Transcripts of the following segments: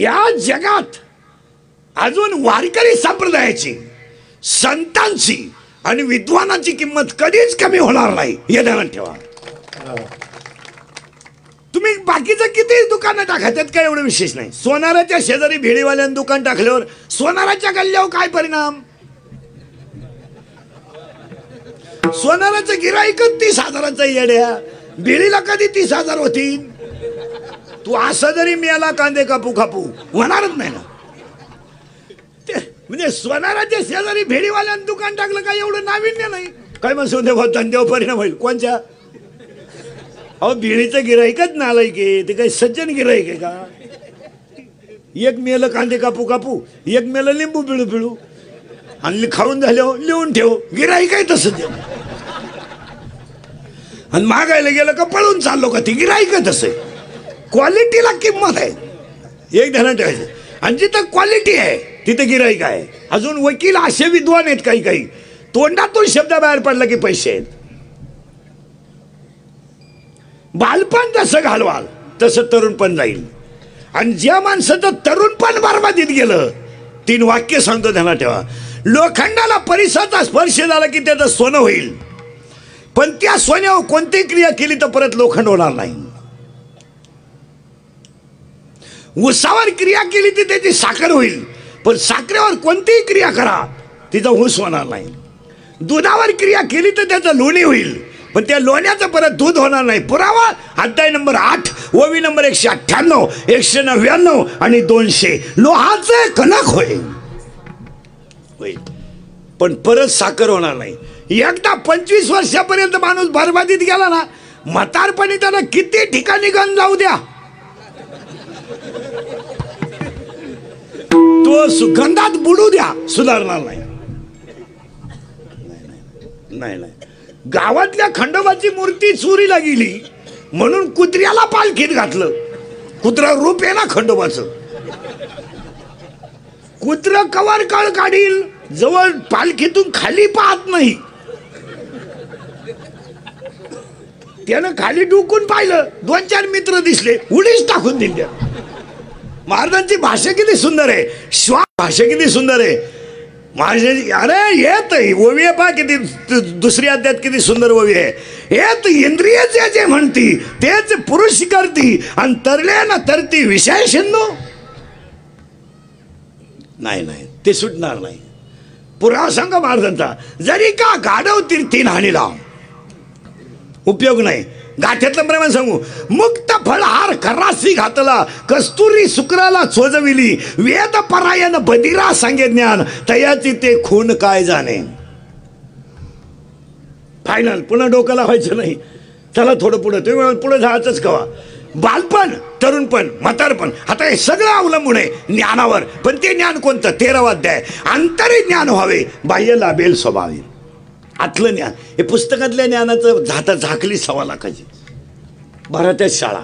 या जगात अजून वारकरी संप्रदायाची, संतांची आणि विद्वानाची किंमत कधीच कमी होणार नाही हे ध्यानात ठेवा. तुम्ही बाकीचं किती दुकानं टाका, त्यात काय एवढं विशेष नाही. सोनाराच्या शेजारी भेळीवाल्यानं दुकान टाकल्यावर सोनाराच्या गल्ल्यावर काय परिणाम? सोनाराचं गिराईकच 30,000चं येड्या, भेळीला कधी 30,000 होतील? तू असं जरी मिळाला कांदे कापू कापू होणारच नाही ना. म्हणजे सोनाराच्या शेजारी भेळीवाल्यानं दुकान टाकलं काय एवढं नाविन्य नाही. काय म्हणतो देवा धंद्यावर परिणाम होईल कोणच्या? अहो भेळीचं गिराईकच नालायक आहे, ते काही सज्जन गिराईक आहे का? एक मेलं कांदे कापू कापू, एक मेलं लिंबू पिळू पिळू, आणि खाऊन झाल्यावर लिहून ठेव. गिराईक आहे तसं ते. आणि मागायला गेलं का पळून चाललो का? ती गिराईक आहे तसं. क्वालिटीला किंमत आहे, एक ध्यानात ठेवायचं. आणि जिथं क्वालिटी आहे तिथे गिराईक आहे. अजून वकील असे विद्वान आहेत काही काही, तोंडातून शब्द बाहेर पडला की पैसे आहेत. बालपण जसं घालवाल तसं तरुणपण जाईल. आणि ज्या माणसाचं तरुणपण बरबादीत गेलं, 3 वाक्य सांगतो ध्यानात ठेवा. लोखंडाला परिसराचा स्पर्श झाला की त्याचं सोनं होईल, पण त्या सोन्यावर कोणतीही क्रिया केली तर परत लोखंड होणार नाही. ऊसावर क्रिया केली तर त्याची साखर होईल, पण साखरेवर कोणतीही क्रिया करा तिचा ऊस होणार नाही. दुधावर क्रिया केली तर त्याचं लोणी होईल, पण त्या लोण्याचं परत दूध होणार नाही. पुरावा अध्याय नंबर 8 ओवी नंबर 198, 199 आणि 200. लोहाचे कणक होईल, पण परत साखर होणार नाही. एकदा 25 वर्षापर्यंत माणूस बरबादीत गेला ना, म्हातारपणी त्याला किती ठिकाणी गण जाऊ द्या, तो सुगंधात बुडू द्या, सुधारणार नाही. नाही नाही. गावातल्या खंडोबाची मूर्ती चोरीला गेली म्हणून कुत्र्याला पालखीत घातलं. कुत्रा रूप आहे ना खंडोबाचं. कुत्र कवर कळ काढील, जवळ पालखीतून खाली पाहत नाही. त्यानं खाली डुकून पाहिलं, 2-4 मित्र दिसले, उडीच टाकून दिली. महाराजांची भाषा किती सुंदर आहे, श्वास भाषा किती सुंदर आहे महाराजांची. अरे येत ओवी पा किती, दुसरी अध्यात किती सुंदर ओवी आहे. येत इंद्रिय जे म्हणती तेच पुरुष करती, आणि तरले ना तरती विषय शिंदू. नाही नाही, ते सुटणार नाही. पुरावा सांगा महाराजांचा, जरी का गाढव तीर्थी नाणीला उपयोग नाही. गाठ्यातलं प्रमाण सांगू, मुक्त फळहार खरासी घातला, कस्तुरी शुक्राला चोजविली, वेद परायण बदिरा सांगे ज्ञान, तयाची ते खून काय जाणे. फायनल, पुन्हा डोक्याला व्हायचं नाही. चला थोडं पुढे, तुम्ही पुढे जायचंच कवा. बालपण, तरुणपण, म्हातारपण, आता हे सगळं अवलंबून आहे ज्ञानावर. पण ते ज्ञान कोणतं? 13वा अध्याय. अंतरी ज्ञान व्हावे, बाह्य लाभेल स्वभावे. आतलं ज्ञान, हे पुस्तकातल्या ज्ञानाचं झाकली 1.25 लाखाची भरात्यात शाळा.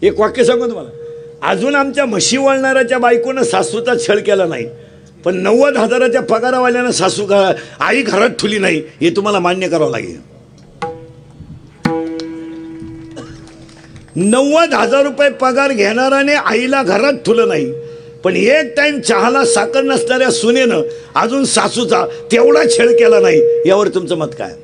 एक वाक्य सांगू तुम्हाला, अजून आमच्या म्हशी वळणाऱ्याच्या बायकोनं सासूचा छळ केला नाही, पण 90,000च्या पगारावाल्यानं सासू आई घरात ठुली नाही, हे तुम्हाला मान्य करावं लागेल. 90,000 रुपये पगार घेणाराने आईला घरात ठुलं नाही, पण एक टाइम चहाला साखर नसणाऱ्या सुनेनं अजून सासूचा तेवढा छळ केला नाही. यावर तुमचं मत काय?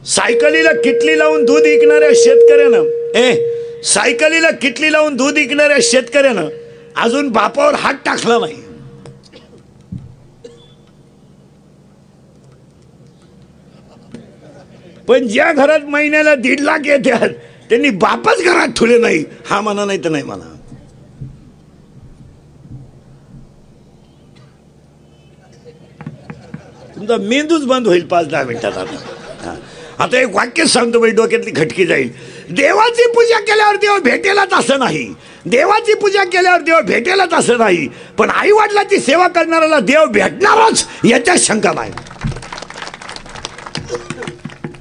सायकलीला किटली लावून दूध विकणाऱ्या शेतकऱ्यानं, सायकलीला किटली लावून दूध विकणाऱ्या शेतकऱ्यानं अजून बापावर हात टाकला नाही. पण ज्या घरात महिन्याला 1.5 लाख येतात त्यांनी बापच घरात ठुले नाही. हा म्हणा, नाही तर नाही म्हणा. तुमचा मेंदूच बंद होईल 5-10 मिनिटात. आता एक वाक्य सांगतो, बाई डोक्यातली खटकी जाईल. देवाची पूजा केल्यावर देव भेटेलाच असं नाही, देवाची पूजा केल्यावर देव भेटेलाच असं नाही, पण आई वडिलांची सेवा करणाऱ्याला देव भेटणारच याच्यात शंका नाही.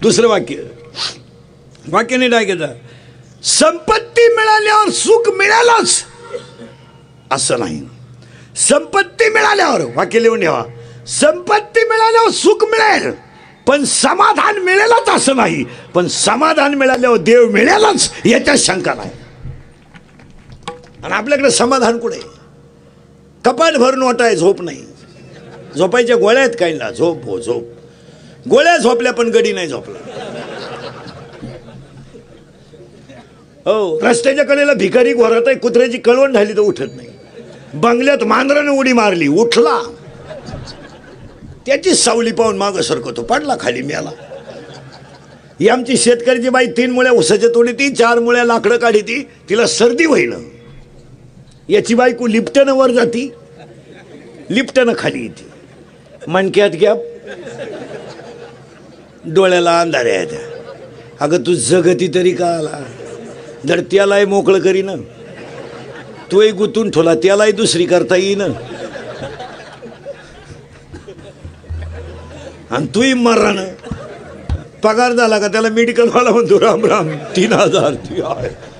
दुसरं वाक्य नाही टाकायचं. संपत्ती मिळाल्यावर सुख मिळालंच असं नाही. संपत्ती मिळाल्यावर, वाक्य लिहून ठेवा, संपत्ती मिळाल्यावर सुख मिळेल पण समाधान मिळेलच असं नाही, पण समाधान मिळाल्यावर देव मिळेलच याच्यात शंका नाही. आणि आपल्याकडे समाधान कुठे? कपाट भरून वाटाय झोप नाही. झोपायच्या गोळ्या आहेत काही ना, झोप हो झोप. गोळ्या झोपल्या पण गडी नाही झोपला. हो, रस्त्याच्या कडेला भिकारी घोरत आहे, कुत्र्याची कळवण झाली तर उठत नाही. बंगल्यात मांजराने उडी मारली, उठला. त्याची सावली पाहून मागं सरकतो, पडला खाली मेला. ही आमची शेतकऱ्याची बाई 3 मुळ्या उसाच्या तोडी ती, 4 मुळ्या लाकडं काढी ती, तिला सर्दी होईल. याची बायको लिफ्टनं वर जाती, लिफ्टनं खाली येते. मणक्यात गॅप, डोळ्याला अंधारे आहेत. अगं तू जगती तरी का आला? जर त्यालाही मोकळं करीन, तोही गुंतून ठेवला, त्यालाही दुसरी करता येईन, आणि तूही मरण. पगार झाला का त्याला मेडिकलवाला म्हणतो राम राम 3000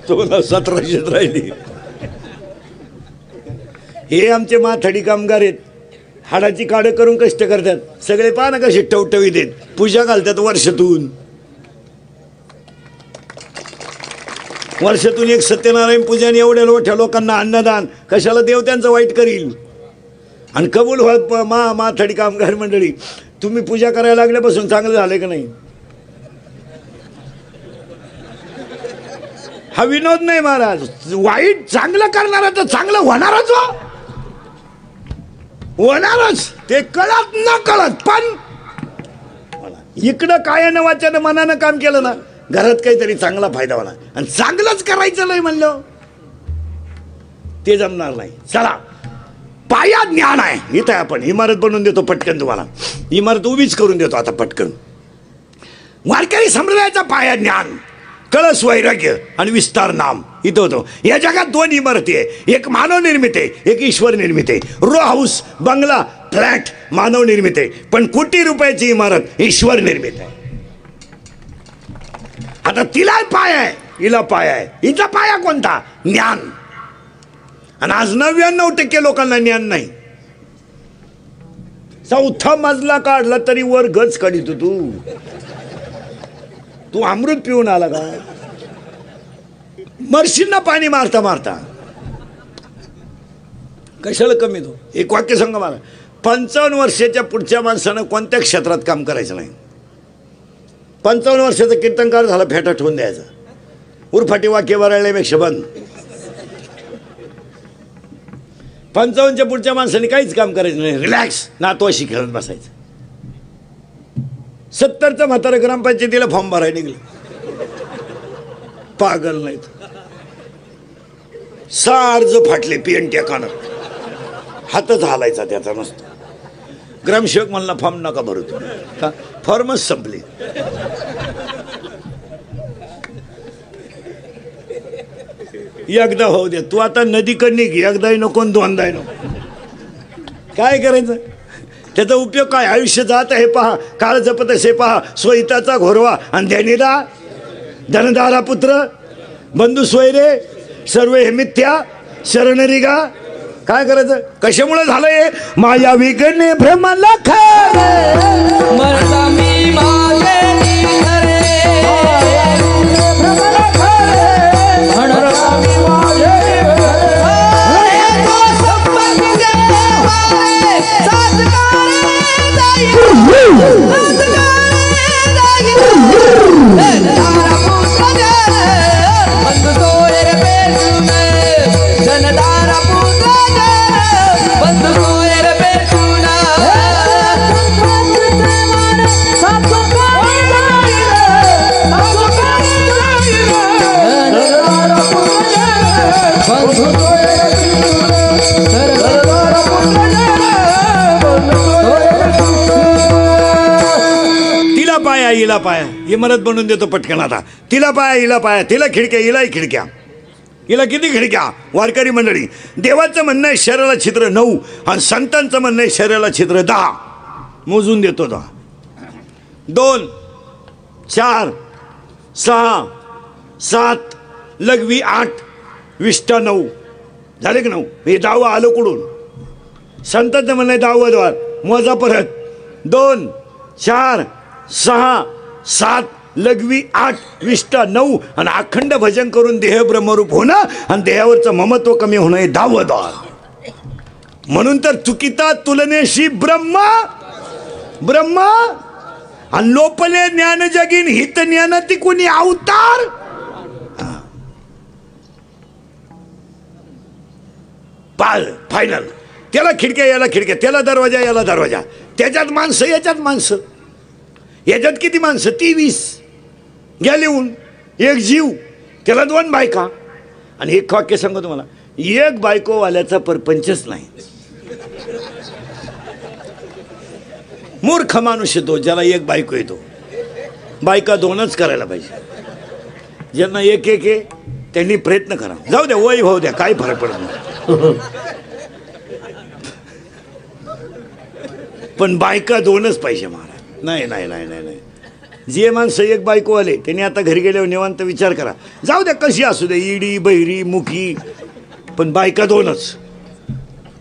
तुला 1700 राहिली. हे आमचे माथाडी कामगार आहेत, हाडाची काढं करून कष्ट करतात. सगळे पाहा ना कसे टवटवी देत, पूजा घालतात वर्षातून. वर्षातून एक सत्यनारायण पूजा आणि एवढ्या मोठ्या लोकांना अन्नदान. कशाला देव त्यांचं वाईट करील? आणि कबूल व्हाल माथाडी कामगार मंडळी, तुम्ही पूजा करायला लागल्यापासून चांगलं झालं का नाही? हा विनोद नाही महाराज. वाईट चांगलं करणारा तर चांगलं होणारच, होणारच. ते कळत न कळत, पण इकडं कायानं वाच्यानं मनानं काम केलं ना, घरात काहीतरी चांगला फायदा होणार. आणि चांगलंच करायचं नाही म्हणलं ते जमणार नाही. चला, पाया ज्ञान आहे. इथं आपण इमारत बनवून देतो पटकन, तुम्हाला इमारत उभीच करून देतो आता पटकन. वारकरी संप्रदायाचा पाया ज्ञान, कळस वैराग्य आणि विस्तार नाम. इथं होतो. या जगात 2 इमारती आहे, एक मानव निर्मित आहे, एक ईश्वर निर्मित आहे. रो हाऊस, बंगला, फ्लॅट मानव निर्मित आहे, पण कोटी रुपयाची इमारत ईश्वर निर्मित आहे. आता तिला पाया आहे, हिला पाया आहे. हिचा पाया कोणता? ज्ञान. आणि आज 99% लोकांना ज्ञान नाही. 4था मजला काढला तरी वर गच काढितो तू अमृत पिऊन आला का? मरशींना पाणी मारता मारता. कशाला कमी तो? एक वाक्य सांगा मला. 55 वर्षाच्या पुढच्या माणसानं कोणत्या क्षेत्रात काम करायचं नाही. 55 वर्षाचा कीर्तनकार झाला, फेटा ठेवून द्यायचा. उरफाटी वाक्य वराळल्यापेक्षा बंद. 55च्या पुढच्या माणसाने काहीच काम करायचं नाही, रिलॅक्स नातवाशी खेळत बसायचं. 70चं म्हातारं ग्रामपंचायतीला फॉर्म भरायला निघलं. पागल नाहीत. 6 अर्ज फाटले पीएनटी कानात, हातच हालायचा त्याचा नसतो. ग्रामसेवक म्हणला फॉर्म नका भरू, का फॉर्मच संपली. एकदा होऊ दे, तू आता नदीकडे निघ. एकदाही नको, दोनदाही नको. काय करायचं? त्याचा उपयोग काय? आयुष्य जात हे पहा, काळ जपत असे पहा, स्वहिताचा घोरवा आणि ध्यानीला धनदारा पुत्र बंधू सोयरे सर्व हे मिथ्या शरणरिगा. काय करायचं? कशामुळे झालंय? माया विगणे भ्रमला हिला पाया. इमारत बनवून देतो पटकन आता. तिला पाया, हिला पाया, तिला खिडक्या, हिलाही खिडक्या. हिला किती खिडक्या? वारकरी मंडळी, देवाचं म्हणणं आहे शरीराला छिद्र 9 आणि संतांचं म्हणणं आहे शरीराला छिद्र 10. मोजून देतो 10. 2 4 6 7 लघवी 8 विष्ठा 9 झाले की 9. हे 10 आलं कुठून? संतांचं म्हणणं आहे 10 द्वार. मोजा परत. 2 4 6 7 लघवी 8, विष्टा 9 आणि अखंड भजन करून देह ब्रह्मरूप होणं आणि देहावरचं ममत्व कमी होणं हे 10वं द्वार. म्हणून तर चुकिता तुलनेशी ब्रह्म ब्रह्म आणि लोपले ज्ञान जगीन हित ज्ञान ती कोणी अवतार. फायनल. त्याला खिडक्या याला खिडक्या, त्याला दरवाजा याला दरवाजा, त्याच्यात माणसं याच्यात माणसं, याच्यात किती माणसं 23 घ्या लिहून. एक जीव त्याला 2 बायका. आणि एक वाक्य सांगतो तुम्हाला, एक बायकोवाल्याचा परपंचच नाही. मूर्ख माणूस येतो ज्याला एक बायको येतो. बायका 2च करायला पाहिजे. ज्यांना एक एक आहे त्यांनी प्रयत्न करा. जाऊ द्या वैभव द्या, काय फरक पडत नाही. पण बायका 2च पाहिजे महाराज. नाही नाही नाही नाही नाही. जे माणसं एक बायको आले त्यांनी आता घरी गेल्यावर निवांत विचार करा. जाऊ द्या कशी असू दे, इडी बहिरी मुखी, पण बायका 2च.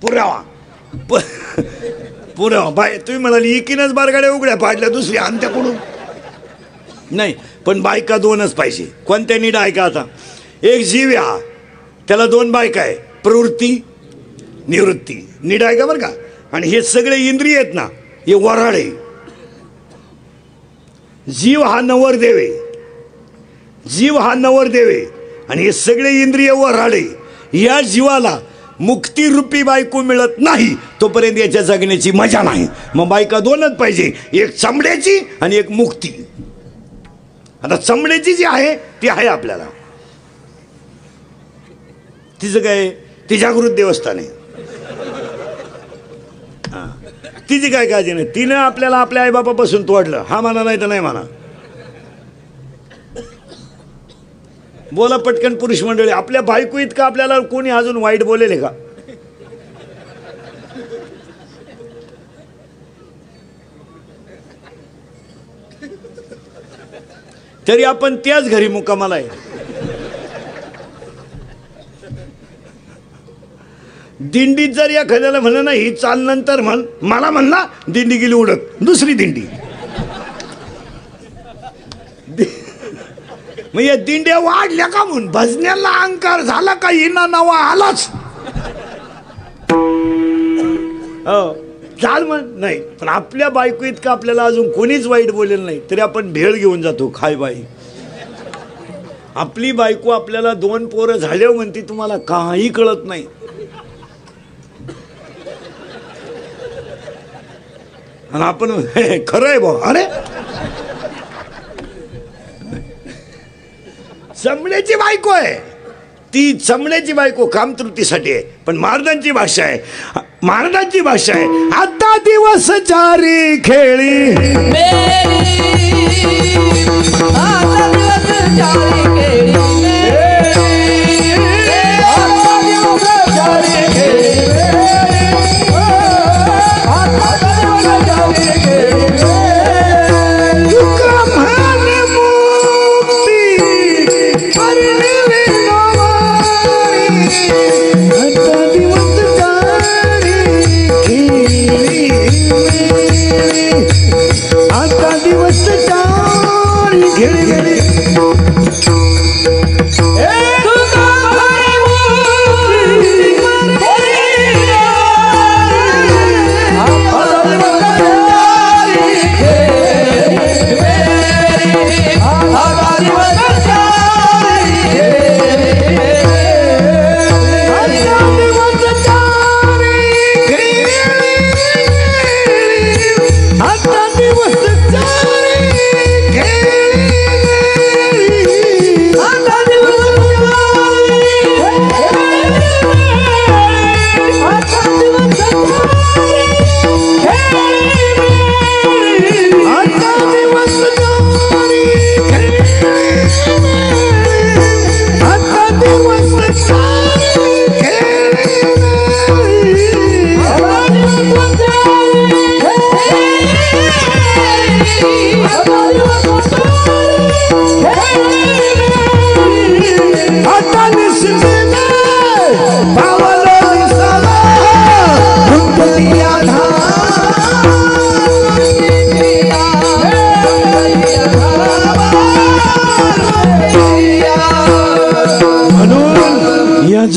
पुरावा पुरावा. तुम्ही म्हणाली एकीनच बारगाड्या उघड्या पाडल्या, दुसरी अंत्याकडून नाही, पण बायका 2च पाहिजे. कोणत्या नीड आहे का? आता एक जीव या त्याला 2 बायका आहे, प्रवृत्ती निवृत्ती. नीड आहे का बरं का? आणि हे सगळे इंद्रिय आहेत ना, हे वराड आहे. जीव हा नवरदेव आहे, जीव हा नवरदेव आहे आणि हे सगळे इंद्रिय वराड आहे. या जीवाला मुक्तिरूपी बायको मिळत नाही तोपर्यंत याच्या जगण्याची मजा नाही. मग बायका 2च पाहिजे, एक चमड्याची आणि एक मुक्ती. आता चमड्याची जी आहे ती आहे आपल्याला, तिचं काय, ती जागृत देवस्थान आहे. तिची काय काळजी नाही. तिनं आपल्याला आपल्या आईबापापासून तोडलं, हा म्हणा नाही तर नाही म्हणा. बोला पटकन पुरुष मंडळी, आपल्या बायको इतकं आपल्याला कोणी अजून वाईट बोलेले का? तरी आपण त्याच घरी मुक्कामाला आहे. दिंडीत जर या एखाद्याला म्हणलं ना ही चाल नंतर म्हण, मला म्हणला दिंडी गेली उडत, दुसरी दिंडी. मग या दिंड्या वाढल्या का म्हणून भजण्याला अहंकार झाला का? हिना नावा आलाच चाल म्हण नाही. पण आपल्या बायको इतकं आपल्याला अजून कोणीच वाईट बोलेल नाही तरी आपण भेळ घेऊन जातो. खाय बाई, आपली बायको आपल्याला 2 पोरं झाल्यावर म्हणते तुम्हाला काही कळत नाही. आणि आपण खरं आहे भाऊ. अरे चमड्याची बायको आहे ती, चमड्याची बायको कामतृप्तीसाठी आहे. पण महाराजांची भाषा आहे, महाराजांची भाषा आहे, आता दिवस चारी खेळी आता दिवस चारी खेळी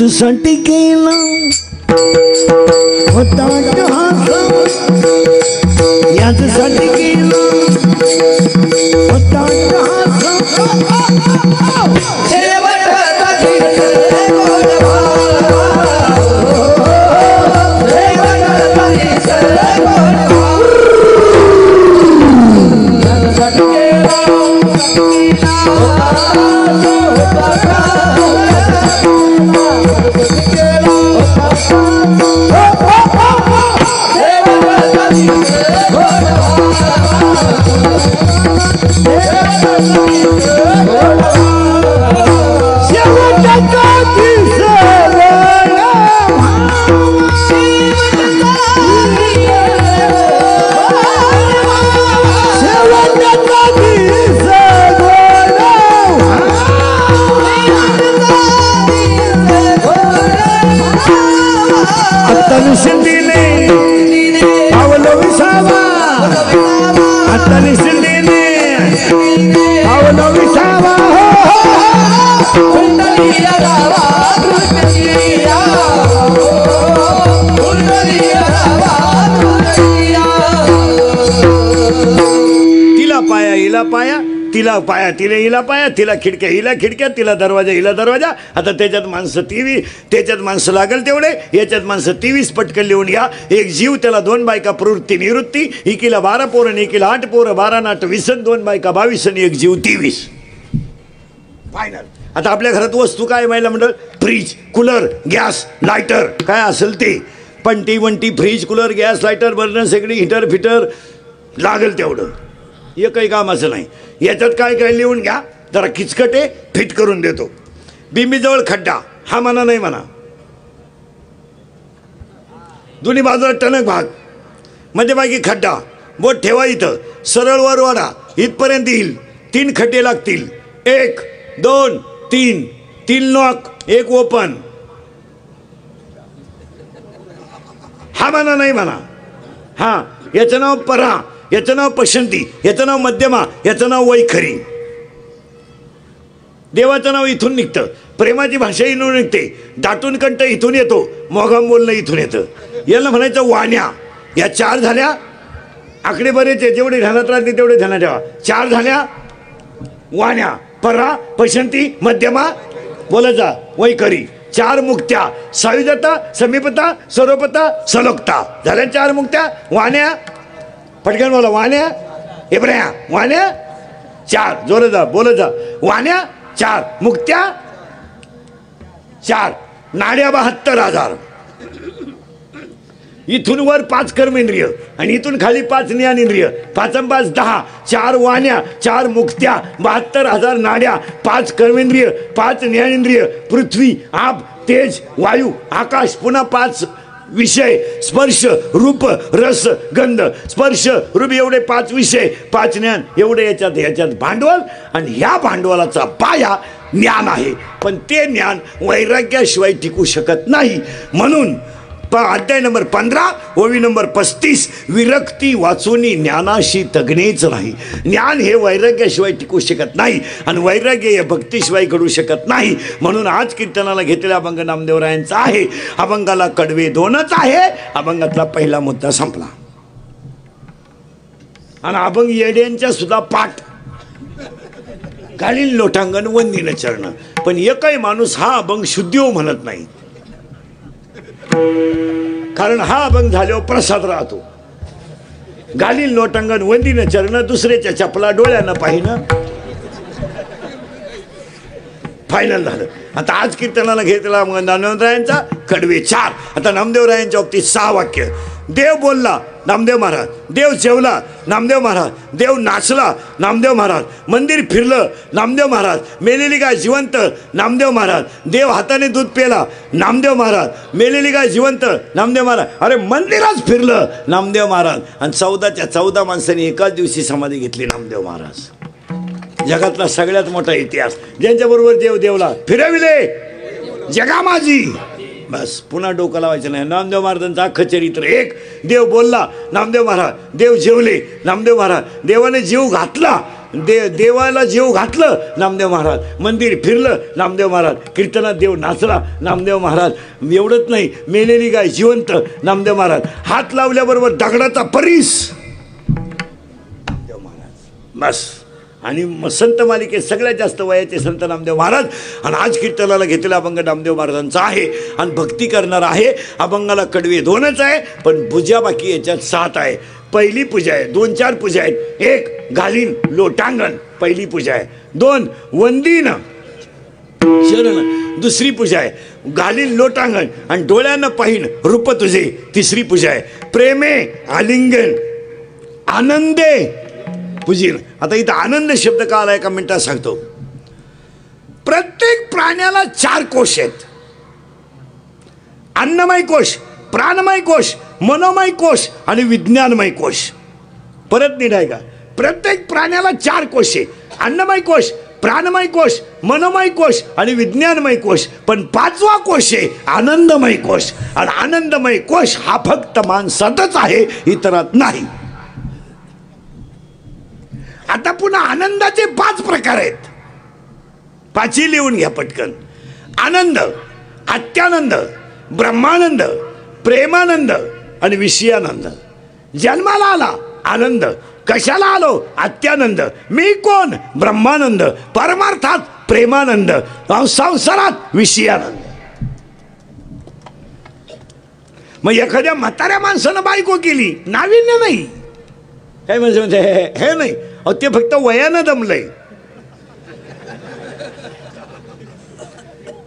याचसाठी केला होता याचसाठी केला होता तिला पाया तिला हिला पाया तिला खिडक्या हिला खिडक्या तिला दरवाजा हिला दरवाजा. आता त्याच्यात माणसं 23 त्याच्यात माणसं लागल तेवढे याच्यात माणसं 23 पटकन लिहून घ्या. एक जीव त्याला 2 बायका प्रवृत्ती निवृत्ती एकीला 12 पोरं एकीला 8 पोरं 12 नाट 20 2 बायका 22 आणि एक जीव 23 फायनल. आता आपल्या घरात वस्तू काय महिला मंडळ फ्रीज कूलर गॅस लायटर काय असेल ते पंटी वंटी fridge cooler gas lighter burner सगळी हिटर फिटर लागेल तेवढं एकही कामाचं नाही. याच्यात काय काय लिहून घ्या जरा किचकटे फिट करून देतो. बिंबीजवळ खड्डा हा म्हणा नाही म्हणा दोन्ही बाजूला टणक भाग मध्यभागी खड्डा बोट ठेवा इथं सरळ वर वाढा इथपर्यंत येईल 3 खड्डे लागतील 1 2 3 3 लॉक 1 ओपन हा म्हणा नाही म्हणा. हा याचं नाव परा याचं नाव पसंती याचं नाव मध्यमा याचं नाव वैखरी. देवाचं नाव इथून निघतं प्रेमाची भाषा इथून निघते दाटून कंठ इथून येतो मोगाम बोलणं इथून येतं. याला म्हणायचं वाण्या. या 4 झाल्या आकडे बरेच आहे जेवढे ध्यानात राहते तेवढे ध्यानात ठेवा. 4 झाल्या वाण्या परा पसंती मध्यमा बोलायचा वैखरी. 4 मुक्त्या सायुजता समीपता सर्वपता सलोकता झाल्या 4 मुक्त्या वाण्या पटकन बोला वाण्या एब्रया वाण्या 4 जोर जा बोल जा वाण्या 4 मुक्त्या 4 नाड्या 72,000 इथून वर 5 कर्मेंद्रिय आणि इथून खाली 5 ज्ञानेंद्रिय 5 आणि 5 10 4 वाण्या 4 मुक्त्या 72,000 नाड्या 5 कर्मेंद्रिय 5 ज्ञानेंद्रिय पृथ्वी आप तेज वायू आकाश पुन्हा 5 विषय स्पर्श रूप रस गंध स्पर्श रूप एवढे 5 विषय 5 ज्ञान एवढे याच्यात भांडवल आणि ह्या भांडवलाचा पाया ज्ञान आहे. पण ते ज्ञान वैराग्याशिवाय टिकू शकत नाही. म्हणून अध्याय नंबर 15 ओवी नंबर 35 विरक्ती वाचूनी ज्ञानाशी तगणेच नाही. ज्ञान हे वैराग्याशिवाय टिकू शकत नाही आणि वैराग्य हे भक्तीशिवाय घडू शकत नाही. म्हणून आज कीर्तनाला घेतलेला अभंग नामदेवरायांचा आहे. अभंगाला कडवे 2च आहे. अभंगातला पहिला मुद्दा संपला आणि अभंग येड्यांच्या सुद्धा पाठ घालील लोटांगण वंदीन चरण. पण एकही माणूस हा अभंग शुद्धीव म्हणत नाही कारण हा अभंग झाल्यावर प्रसाद राहतो. घालील लोटांगण वंदीन चरण दुसऱ्याच्या चपला डोळ्यानं पाहिनं फायनल झालं. आता आज कीर्तनाला घेतला नामदेवरायांचा कडवे 4. आता नामदेवरायांच्या बाबतीत 6 वाक्य. देव बोलला नामदेव महाराज देव जेवला नामदेव महाराज देव नाचला नामदेव महाराज मंदिर फिरलं नामदेव महाराज मेलेली गाय जिवंत नामदेव महाराज देव हाताने दूध पेला नामदेव महाराज मेलेली गाय जिवंत नामदेव महाराज अरे मंदिरच फिरलं नामदेव महाराज. आणि 14च्या 14 माणसांनी एकाच दिवशी समाधी घेतली नामदेव महाराज. जगातला सगळ्यात मोठा इतिहास ज्यांच्याबरोबर देव देवला फिरविले जगा माझी बस पुन्हा डोकं लावायचं नाही. नामदेव महाराजांचं अख्खं चरित्र. 1 देव बोलला नामदेव महाराज देव जेवले नामदेव महाराज देवाने जीव घातला देवाला जेव घातलं नामदेव महाराज, मंदिर फिरलं नामदेव महाराज, कीर्तनात देव नाचला नामदेव महाराज, एवढंच नाही मेलेली गाय जिवंत नामदेव महाराज, हात लावल्याबरोबर दगडाचा परीस नामदेव महाराज बस. आणि संत मालिकेत सगळ्यात जास्त वयाचे संत नामदेव महाराज. आणि आज कीर्तनाला घेतलेला अभंग नामदेव महाराजांचा आहे. आणि भक्ती करणार आहे. अभंगाला कडवे 2च आहे, पण पूजा बाकी याच्यात 7 आहे. पहिली पूजा आहे, 2-4 पूजा आहेत. 1 घालीन लोटांगण पहिली पूजा आहे. 2 वंदीन शरण दुसरी पूजा आहे. घालीन लोटांगण आणि डोळ्यानं पाहिन रूप तुझे तिसरी पूजा आहे. प्रेमे आलिंगन आनंदे पूजीन. आता इथं आनंद शब्द का आलाय का मिनिटात सांगतो. प्रत्येक प्राण्याला 4 कोश आहेत. अन्नमय कोश, प्राणमय कोश, मनोमय कोश आणि विज्ञानमय कोश. परत नीट आहे का. प्रत्येक प्राण्याला 4 कोश आहे. अन्नमय कोश, प्राणमय कोश, मनोमय कोश आणि विज्ञानमय कोश. पण 5वा कोश आहे आनंदमय कोश. आणि आनंदमय कोश हा फक्त माणसातच आहे, इतरात नाही. आता पुन्हा आनंदाचे 5 प्रकार आहेत. 5 लिहून घ्या पटकन. आनंद, अत्यानंद, ब्रह्मानंद, प्रेमानंद आणि विषयानंद. जन्माला आला आनंद, कशाला आलो अत्यानंद, मी कोण ब्रह्मानंद, परमार्थात प्रेमानंद, संसारात विषयानंद. मग एखाद्या म्हाताऱ्या माणसानं बायको केली नाविन्य नाही. काय म्हणजे हे नाही, अहो ते फक्त वयानं दमलंय.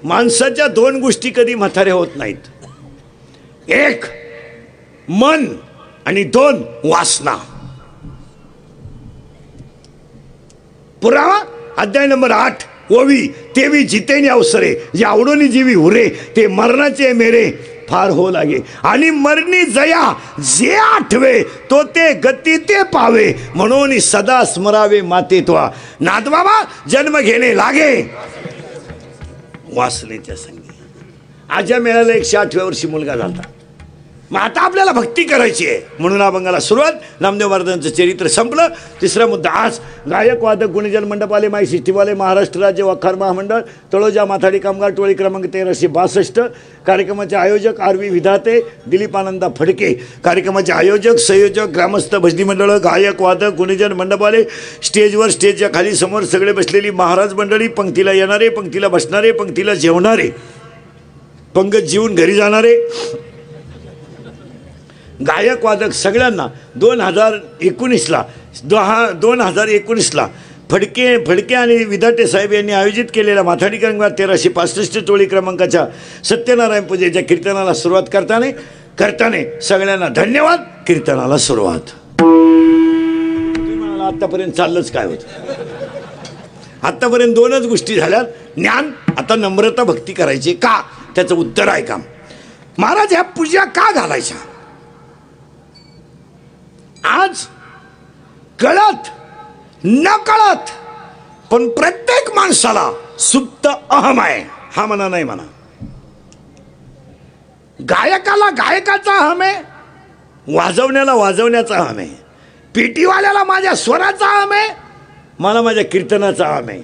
माणसाच्या 2 गोष्टी कधी म्हाताऱ्या होत नाहीत. 1 मन आणि 2 वासना. पुरावा अध्याय नंबर 8 ओवी तेवी जितेने अवसरे जे आवडोनी जीवी हुरे ते मरणाचे मेरे फार हो लागे. आणि मरणी जया जे आठवे तो ते गती ते पावे म्हणून सदा स्मरावे माते त्वा. नाथबाबा जन्म घेणे लागे वासनेच्या संगी. आज्या मिळाला 108व्या वर्षी मुलगा झाला. मग आता आपल्याला भक्ती करायची आहे म्हणून अभंगाला सुरुवात. नामदेव महाराजांचं चरित्र संपलं. 3रा मुद्दा आज गायक वादक गुणीजन मंडपाले माई सिस्टीवाले महाराष्ट्र राज्य वखार महामंडळ तळोजा माथाडी कामगार टोळी क्रमांक 1362. कार्यक्रमाचे आयोजक आरवी विधाते दिलीप आनंदा फडके. कार्यक्रमाचे आयोजक संयोजक ग्रामस्थ भजनी मंडळ गायक वादक गुणीजन मंडपाले. स्टेजवर स्टेजच्या खाली समोर सगळे बसलेली महाराज मंडळी, पंक्तीला येणारे, पंक्तीला बसणारे, पंक्तीला जेवणारे, पंगत जीवन घरी जाणारे गायक वादक सगळ्यांना 2019ला फडके आणि विधाटे साहेब यांनी आयोजित केलेल्या माथाडी कामगार 1365 टोळी क्रमांकाच्या सत्यनारायण पूजेच्या कीर्तनाला सुरुवात करताना सगळ्यांना धन्यवाद. कीर्तनाला सुरुवात. तुम्ही म्हणाला आत्तापर्यंत चाललंच काय होतं. आत्तापर्यंत 2च गोष्टी झाल्या. ज्ञान, आता नम्रता भक्ती करायची का, त्याचं उत्तर आहे का. महाराज ह्या पूजा का घालायच्या. आज कळत न कळत पण प्रत्येक माणसाला सुप्त अहम आहे. हा म्हणा नाही म्हणा. गायकाला गायकाचा अहम आहे, वाजवण्याला वाजवण्याचा अहम आहे, पेटीवाल्याला माझ्या स्वराचा अहम आहे, मला माझ्या कीर्तनाचा अहम आहे.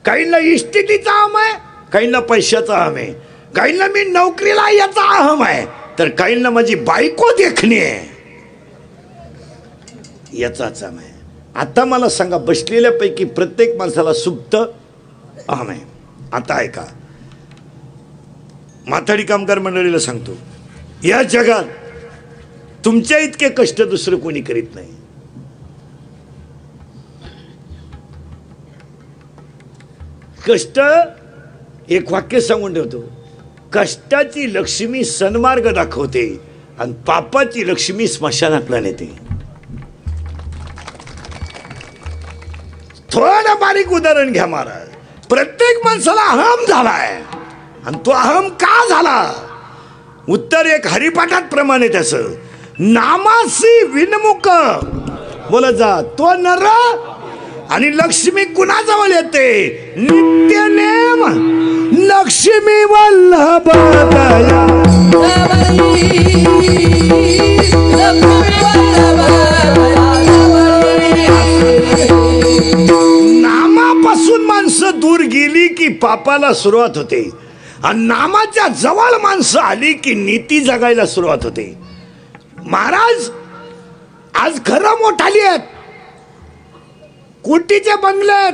काहींना इष्टितीचा अहम आहे, काहींना पैशाचा अहम आहे, काहींना मी नोकरीला याचा अहम आहे, तर काहींना माझी बायको देखणी आहे याचाच अहम आहे. आता मला सांगा, बसलेल्यापैकी प्रत्येक माणसाला सुप्त अहम आहे. आता ऐका, माथाडी कामगार मंडळीला सांगतो, या जगात तुमच्या इतके कष्ट दुसरं कोणी करीत नाही. कष्ट, एक वाक्य सांगून ठेवतो, कष्टाची लक्ष्मी सन्मार्ग दाखवते आणि पापाची लक्ष्मी स्मशानातला नेते. थोडं बारीक उदाहरण घ्या महाराज. प्रत्येक माणसाला अहम झालाय आणि तो अहम का झाला. उत्तर एक हरिपाठात प्रमाणे त्याचं, नामासी विनमुख बोलत जा तो नर आणि लक्ष्मी कुणाजवळ येते, नित्य नेम लक्ष्मी वल्लभ दया. दूर गेली की पापाला सुरुवात होते आणि नामाच्या जवळ माणसं आली की नीती जगायला सुरुवात होते. महाराज आज घरं मोठाली आहेत, कोटीचे बंगल्यात,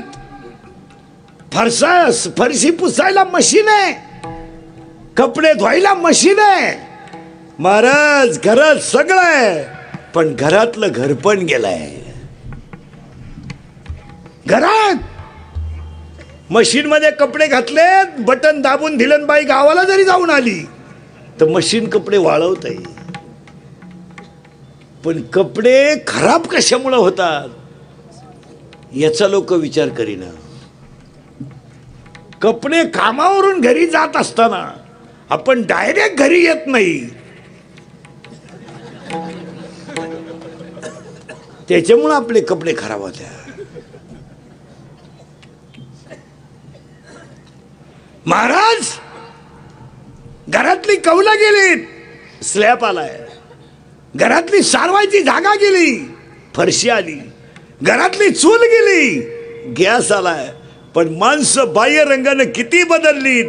फरशी पुसायला मशीन आहे, कपडे धुवायला मशीन आहे. महाराज घरात सगळं आहे, पण घरातलं घर पण गेलंय. घरात मशीन मध्ये कपडे घातले, बटन दाबून दिलं, बाई गावाला जरी जाऊन आली तर मशीन कपडे वाळवत आहे. पण कपडे खराब कशामुळे होतात याचा लोक विचार करीना. कपडे कामावरून घरी जात असताना आपण डायरेक्ट घरी येत नाही, त्याच्यामुळे आपले कपडे खराब होते. महाराज घरातली कौलं गेली, स्लॅब आलाय. घरातली सारवायची जागा गेली, फरशी आली. घरातली चूल गेली, गॅस आलाय. पण माणसं बाह्य रंगानं किती बदलली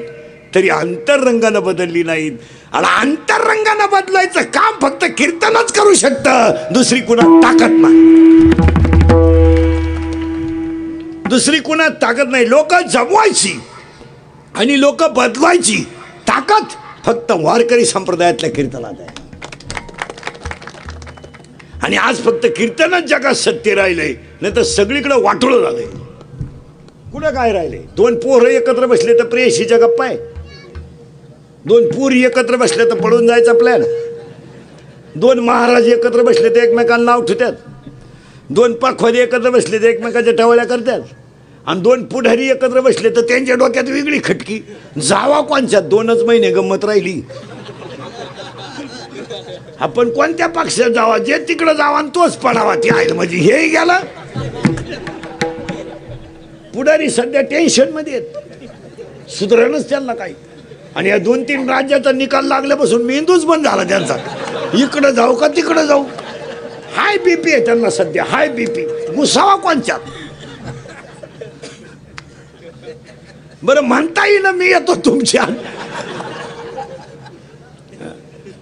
तरी अंतररंगानं बदलली नाहीत. आणि अंतररंगानं बदलायचं काम फक्त कीर्तनच करू शकतं, दुसरी कुणा ताकद नाही. दुसरी कुणा ताकद नाही. लोक जमवायची आणि लोक बदलायची ताकद फक्त वारकरी संप्रदायातल्या कीर्तनात आहे. आणि आज फक्त कीर्तनच जगात सत्य राहिलंय, नाही तर सगळीकडे वाटोळं झालंय. कुठं काय राहिले? दोन पोरं एकत्र बसले तर प्रेयशीच्या गप्पा आहे, दोन पुरी एकत्र बसले तर पळून जायचा प्लॅन, दोन महाराज एकत्र बसले तर एकमेकांना नाव ठेवतात, दोन पाखवादी एकत्र बसले तर एकमेकांच्या टवळ्या करतात, आणि दोन पुढारी एकत्र बसले तर त्यांच्या डोक्यात वेगळी खटकी. जावा कोणच्यात? 2च महिने गंमत राहिली. आपण कोणत्या पक्षात जावा? जे तिकडे जावा तोच पडावा. ती आहे म्हणजे हे गेला. पुढारी सध्या टेन्शन मध्ये आहेत, सुधारणच त्यांना काही. आणि या 2-3 राज्याचा निकाल लागल्यापासून मेंदूच बंद झाला त्यांचा. इकडे जाऊ का तिकडे जाऊ? हाय बीपी आहे त्यांना सध्या, हाय बीपी. घुसावा कोणच्यात? बरं म्हणता येईल मी येतो तुमच्या.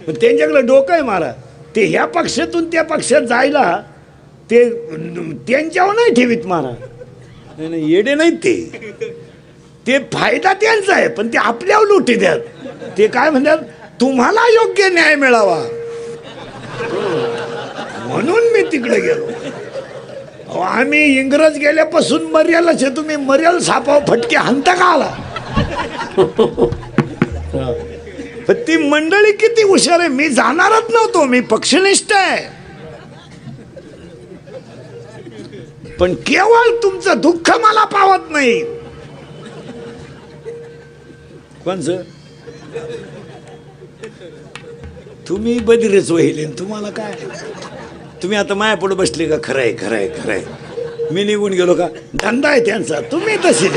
त्यांच्याकडे डोकं आहे महाराज. ते ह्या पक्षातून त्या पक्षात जायला ते त्यांच्यावर नाही ठेवीत महाराज. नाही येडे नाहीत ते फायदा त्यांचा आहे, पण ते आपल्यावर लुटी द्यात. ते काय म्हणतात, तुम्हाला योग्य न्याय मिळावा म्हणून मी तिकडे गेलो. आम्ही इंग्रज गेल्यापासून मर्यालाच आहे, तुम्ही मर्याल सापाव फटके हाणता का आला? ती मंडळी किती हुशार आहे. मी जाणारच नव्हतो, मी पक्षनिष्ठ आहे. पण केवळ तुमचं दुःख मला पावत नाही. कोणचं? तुम्ही बदिरेच वहिले, तुम्हाला काय? तुम्ही आता माया पुढे बसले का? खरंय खरंय खरंय, मी निघून गेलो का? धंदा आहे त्यांचा. तुम्ही तसे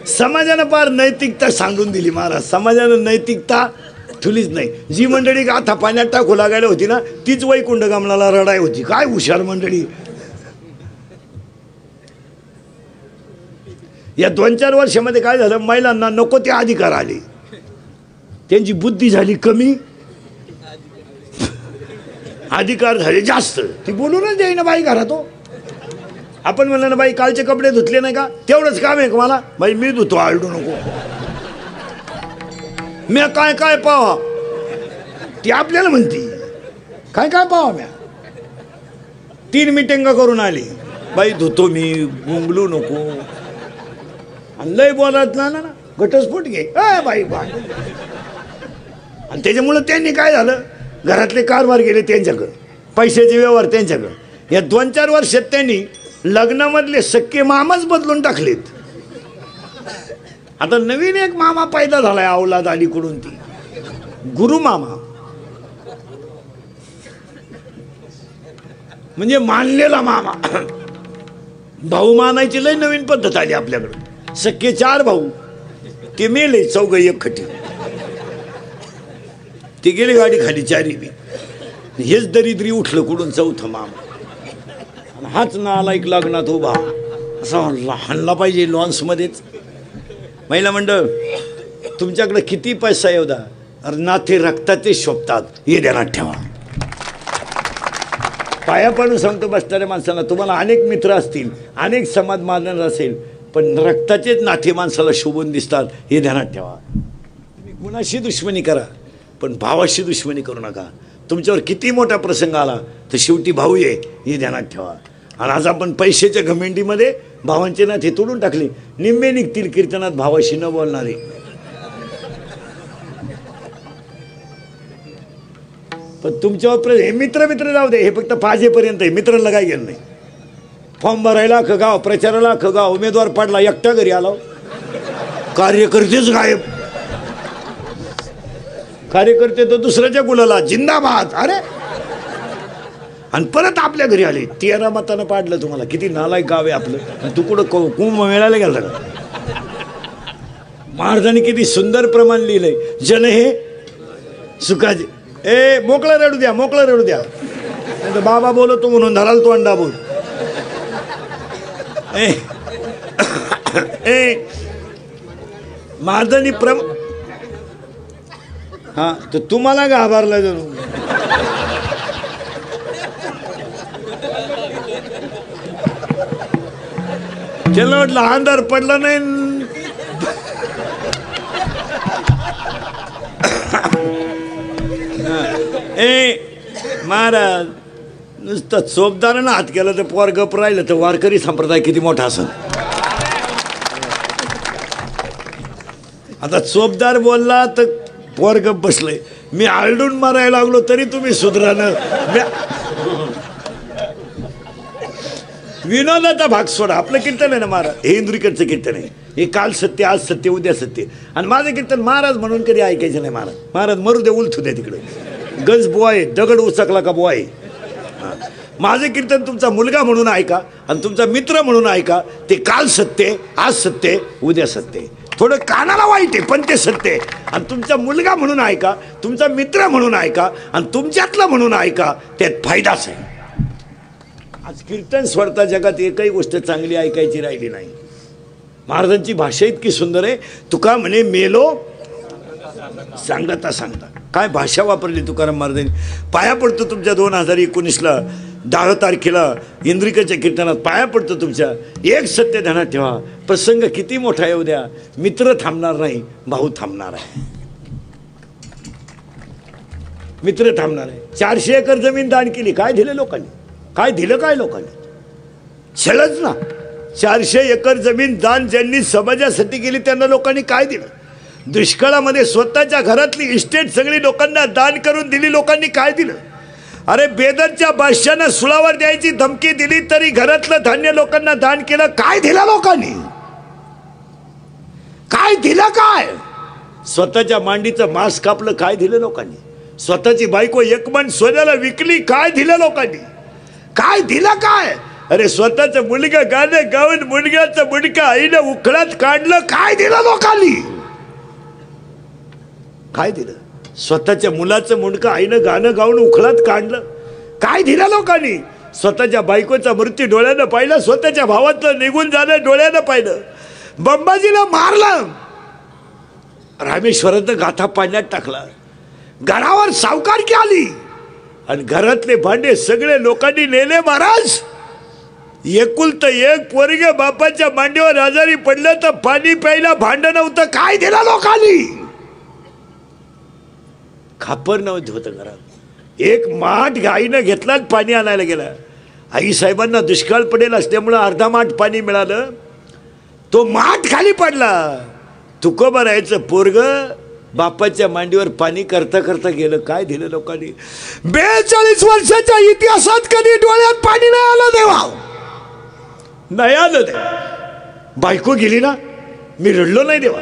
समाजानं फार नैतिकता सांडून दिली महाराज. समाजानं नैतिकता ठुलीच नाही. जी मंडळी गाथा पाण्यात टाकू लागायला होती ना, तीच वैकुंठ गमनाला रडाय होती. काय हुशार मंडळी. या 2-4 वर्षामध्ये काय झालं, महिलांना नको ते अधिकार आले, त्यांची बुद्धी झाली कमी, अधिकार झाले जास्त. ती बोलूनच देईना बाई घरात. हो आपण म्हणलं ना, बाई कालचे कपडे धुतले नाही का? तेवढंच काम आहे का मला? बाई मी धुतो, आलडू नको. मी काय काय पावा, ती आपल्याला म्हणती काय काय पावा. म्या 3 मिटिंगा करून आली, बाई धुतो मी, गुंगलू नको. आणि लय बोलत ना घटस्फोट घे बाई बाई. आणि त्याच्यामुळं त्यांनी काय झालं, घरातले कारभार गेले त्यांच्याकडं, पैशाचे व्यवहार त्यांच्याकडं. या 2-4 वर्षात त्यांनी लग्नामधले सख्खे मामाच बदलून टाकलेत. आता नवीन एक मामा पैदा झालाय औलाद अलीकडून, ती गुरु मामा, म्हणजे मानलेला मामा. भाऊ मानायची लय नवीन पद्धत आली आपल्याकडे. सख्खे 4 भाऊ, ते मेले 4 एकखटी. ते गेले गाडी खाली 4 बी. हेच दरिद्री उठलं कुठून 4था मामा. हाच नालायक लग्नात उभा असा हाणला पाहिजे लॉन्समध्येच. महिला मंडळ, तुमच्याकडे किती पैसा येऊ द्या, अरे नाते रक्ताचे शोभतात हे ध्यानात ठेवा. पाया पडून सांगतो बसणाऱ्या माणसाला, तुम्हाला अनेक मित्र असतील, अनेक समाज मानणार असेल, पण रक्ताचेच नाते माणसाला शोभून दिसतात हे ध्यानात ठेवा. तुम्ही कुणाशी दुश्मनी करा पण भावाशी दुश्मनी करू नका. तुमच्यावर किती मोठा प्रसंग आला तर शेवटी भाऊ आहे हे ध्यानात ठेवा. आणि आज आपण पैशाच्या घमेंडीमध्ये भावांचे नाते तोडून टाकले. निम्मे निघतील कीर्तनात भावाशी न बोलणारे. पण तुमच्यावर हे मित्र जाऊ दे, हे फक्त पाजेपर्यंत आहे, मित्रांना काय गेलं नाही. फॉर्म भरायला अख्खं गाव, प्रचाराला अख्खं गाव, उमेदवार पडला एकटा घरी आला, कार्यकर्तेच गायब. कार्यकर्ते तर दुसऱ्याच्या गुलाला जिंदाबाद. अरे आणि परत आपल्या घरी आले, 13 मतानं पाडलं. तुम्हाला किती नालायक गाव आहे आपलं. तू कुठं कुंभमेळ्याला गेला का? महाराजांनी किती सुंदर प्रमाण लिहिलंय, जन हे सुखाचे. ए मोकळं रडू द्या, मोकळं रडू द्या. बाबा बोलतो म्हणून धराल तो अंडा बोल. ए महाराजांनी हा तर तुम्हाला घाबरला जणू. त्याला वाटलं अंधार पडला नाही. ए महाराज, नुसतं चोपदारानं हात केला तर पोर गप राहिलं तर वारकरी संप्रदाय किती मोठा असेल. आता चोपदार बोलला तर पोर गप बसले. मी आरडून मारायला लागलो तरी तुम्ही सुधरानं. विनोदाचा भाग सोडा. आपलं कीर्तन आहे ना महाराज, हे इंद्रिकडचं कीर्तन आहे. हे काल सत्य, आज सत्य, उद्या सत्य. आणि माझं कीर्तन महाराज म्हणून कधी ऐकायचं नाही. महाराज महाराज मरू दे, उलथू दे तिकडे. गंज बुवा आहे, दगड उचकला का बुवा आहे. माझं कीर्तन तुमचा मुलगा म्हणून ऐका आणि तुमचा मित्र म्हणून ऐका. ते काल सत्य, आज सत्य, उद्या सत्य. थोडं कानाला वाईट आहे पण ते सत्य आहे. आणि तुमचा मुलगा म्हणून ऐका, तुमचा मित्र म्हणून ऐका आणि तुमच्यातला म्हणून ऐका. त्यात फायदाच आहे. आज कीर्तन स्वरता जगात एकही गोष्ट चांगली ऐकायची राहिली नाही. महाराजांची भाषा इतकी सुंदर आहे. तुका म्हणे मेलो सांगता सांगता. काय भाषा वापरली तुकाराम महाराजांनी. पाया पडतो तुमच्या 2019ला 10 तारखेला इंद्रिकाच्या कीर्तनात पाया पडतो तुमच्या. एक सत्य ध्यानात ठेवा, प्रसंग किती मोठा येऊ द्या, मित्र थांबणार नाही, भाऊ थांबणार आहे. मित्र थांबणार आहे. 400 एकर जमीन दान केली. काय दिलं लोकांनी? काय दिलं काय लोकांनी? छळच ना. 400 एकर जमीन दान ज्यांनी समाजासाठी केली त्यांना लोकांनी काय दिलं? दुष्काळामध्ये स्वतःच्या घरातली इस्टेट सगळी लोकांना दान करून दिली. लोकांनी काय दिलं? अरे बेदरच्या बादशाहानं सुळावर द्यायची धमकी दिली तरी घरातलं धान्य लोकांना दान केलं. काय दिलं लोकांनी? काय दिलं? काय स्वतःच्या मांडीचं मांस कापलं. काय दिलं लोकांनी? स्वतःची बायको एकमन सोन्याला विकली. काय दिलं लोकांनी? काय दिलं? काय अरे स्वतःचं मुलगा गाणं गाऊन मुलग्याचं मुडकं आईनं उखळात काढलं. काय दिलं लोकांनी? काय दिलं? स्वतःच्या मुलाचं मुंडकं आईनं गाणं गाऊन उखळात काढलं. काय दिलं लोकांनी? स्वतःच्या बायकोचा मृत्यू डोळ्यानं पाहिलं, स्वतःच्या भावाचं निघून जाणं डोळ्यानं पाहिलं. बंबाजीला मारलं, रामेश्वराचं गाथा पाण्यात टाकला, घरावर सावकारकी आली आणि घरातले भांडे सगळे लोकांनी नेले. महाराज एकुलतं एक पोरगे बापाच्या मांडीवर आजारी पडलं तर पाणी प्यायला भांड नव्हतं. काय दिलं लोकांनी? खापर नव्हतं होतं घरात. एक माठ गाईनं घेतला पाणी आणायला गेला. आई साहेबांना दुष्काळ पडेल असल्यामुळं अर्धा माठ पाणी मिळालं. तो माठ खाली पडला. तुकोबा राहायचं पोरग बापाच्या मांडीवर पाणी करता करता गेलं. काय दिलं लोकांनी? 42 वर्षाच्या इतिहासात कधी डोळ्यात पाणी नाही आलं देवा. नाही आलं देवा. बायको गेली ना, मी रडलो नाही देवा.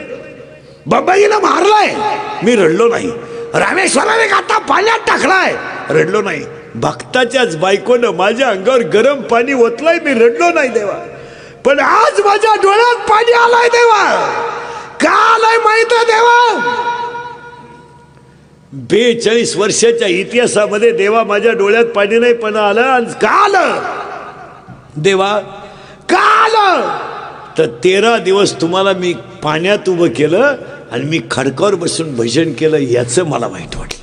बाबाजीला मारलाय, मी रडलो नाही. रामेश्वराने गाथा पाण्यात टाकलाय, रडलो नाही. भक्ताच्याच बायकोनं माझ्या अंगावर गरम पाणी ओतलंय, मी रडलो नाही देवा. पण आज माझ्या डोळ्यात पाणी आलाय देवा. का आलाय माहित आहे देवा? 42 वर्षाच्या इतिहासामध्ये देवा माझ्या डोळ्यात पाणी नाही पण आलं. आणि का आलं? देवा का आलं तर 13 दिवस तुम्हाला मी पाण्यात उभं केलं आणि मी खडकावर बसून भजन केलं याचं मला वाईट वाटलं.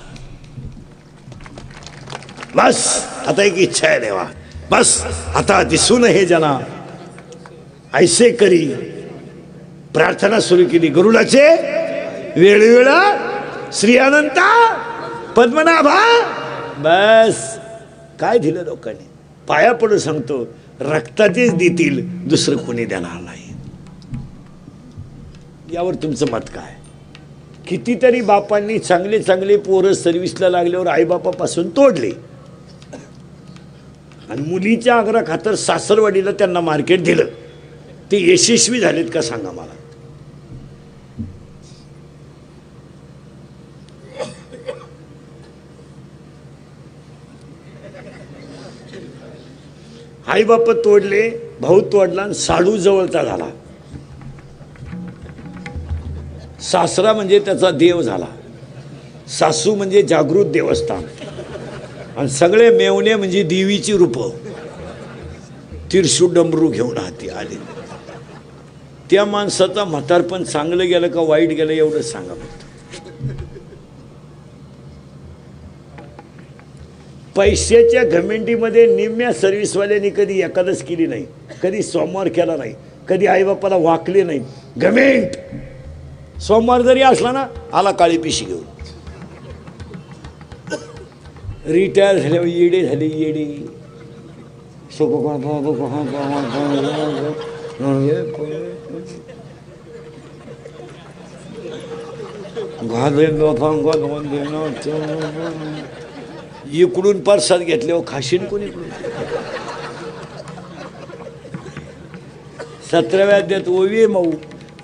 बस आता एक इच्छा आहे देवा, बस आता दिसून हे जना ऐसे करी. प्रार्थना सुरू केली. गरुडाचे वेळोवेळा श्री अनंता पद्मनाभा. बस काय दिलं लोकांनी. पाया पडून सांगतो रक्ताचेच देतील, दुसरं कोणी देणार नाही. यावर तुमचं मत काय. कितीतरी बापांनी चांगले चांगले पोरं सर्व्हिसला लागल्यावर आईबापापासून तोडले आणि मुलीच्या आग्रह खातर सासरवाडीला त्यांना मार्केट दिलं. ते यशस्वी झालेत का सांगा मला. आई बाप तोडले, भाऊ तोडला आणि साडू जवळचा झाला. सासरा म्हणजे त्याचा देव झाला, सासू म्हणजे जागृत देवस्थान आणि सगळे मेवणे म्हणजे देवीची रूप. तिरशू डमरू घेऊन हाती आले. त्या माणसाचा म्हातारपण चांगलं गेलं का वाईट गेलं एवढं सांगा फक्त. पैशाच्या घमेंडीमध्ये निम्म्या सर्व्हिसवाल्यांनी कधी एकादश केली नाही, कधी सोमवार केला नाही, कधी आईबापाला वाकले नाही. घमेंट. सोमवार जरी असला ना आला काळी पिशी घेऊन. रिटायर झाले येडे झाले येडे. इकडून परसाद घेतल्यावर खाशीन कोणी. 17व्या अध्यायात ओवी माऊ.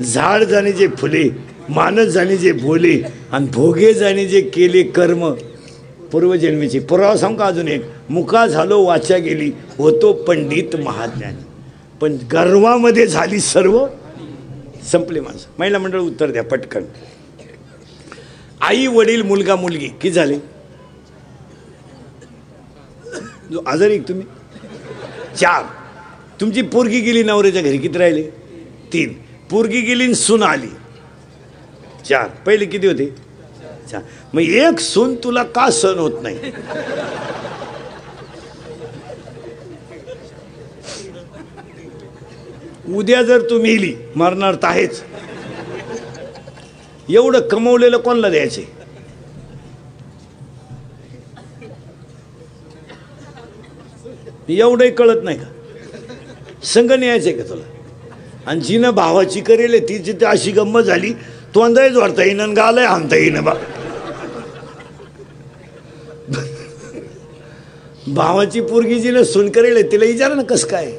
झाड जाणे जे फुले, मानस जाणे जे भोले आणि भोगे जाणे जे केले कर्म पूर्वजन्मीचे. पुरावा सांग का अजून एक. मुका झालो वाचा गेली, होतो पंडित महाज्ञानी. पण गर्वामध्ये झाली सर्व संपले माणसं. महिला मंडळ उत्तर द्या पटकन. आई वडील मुलगा मुलगी किती झाले. जो आजारी तुम्ही 4. तुमची पोरगी गेली नवऱ्याच्या घरी किती राहिले 3. पोरगी गेली आणि सून आली 4. पहिले किती होते 4. मग एक सून तुला का सहन होत नाही. उद्या जर तू मेली मरणार तर आहेच. एवढं कमवलेलं कोणाला द्यायचे. एवढंही कळत नाही का. संग न्यायचंय का तुला. आणि जिनं भावाची करेल तिची तर अशी गंमत झाली. तोंडाही जोडता येईन आणि गालाय हाणता येईन. भावाची पोरगी जिनं सून करेल तिला विचारा ना कसं काय.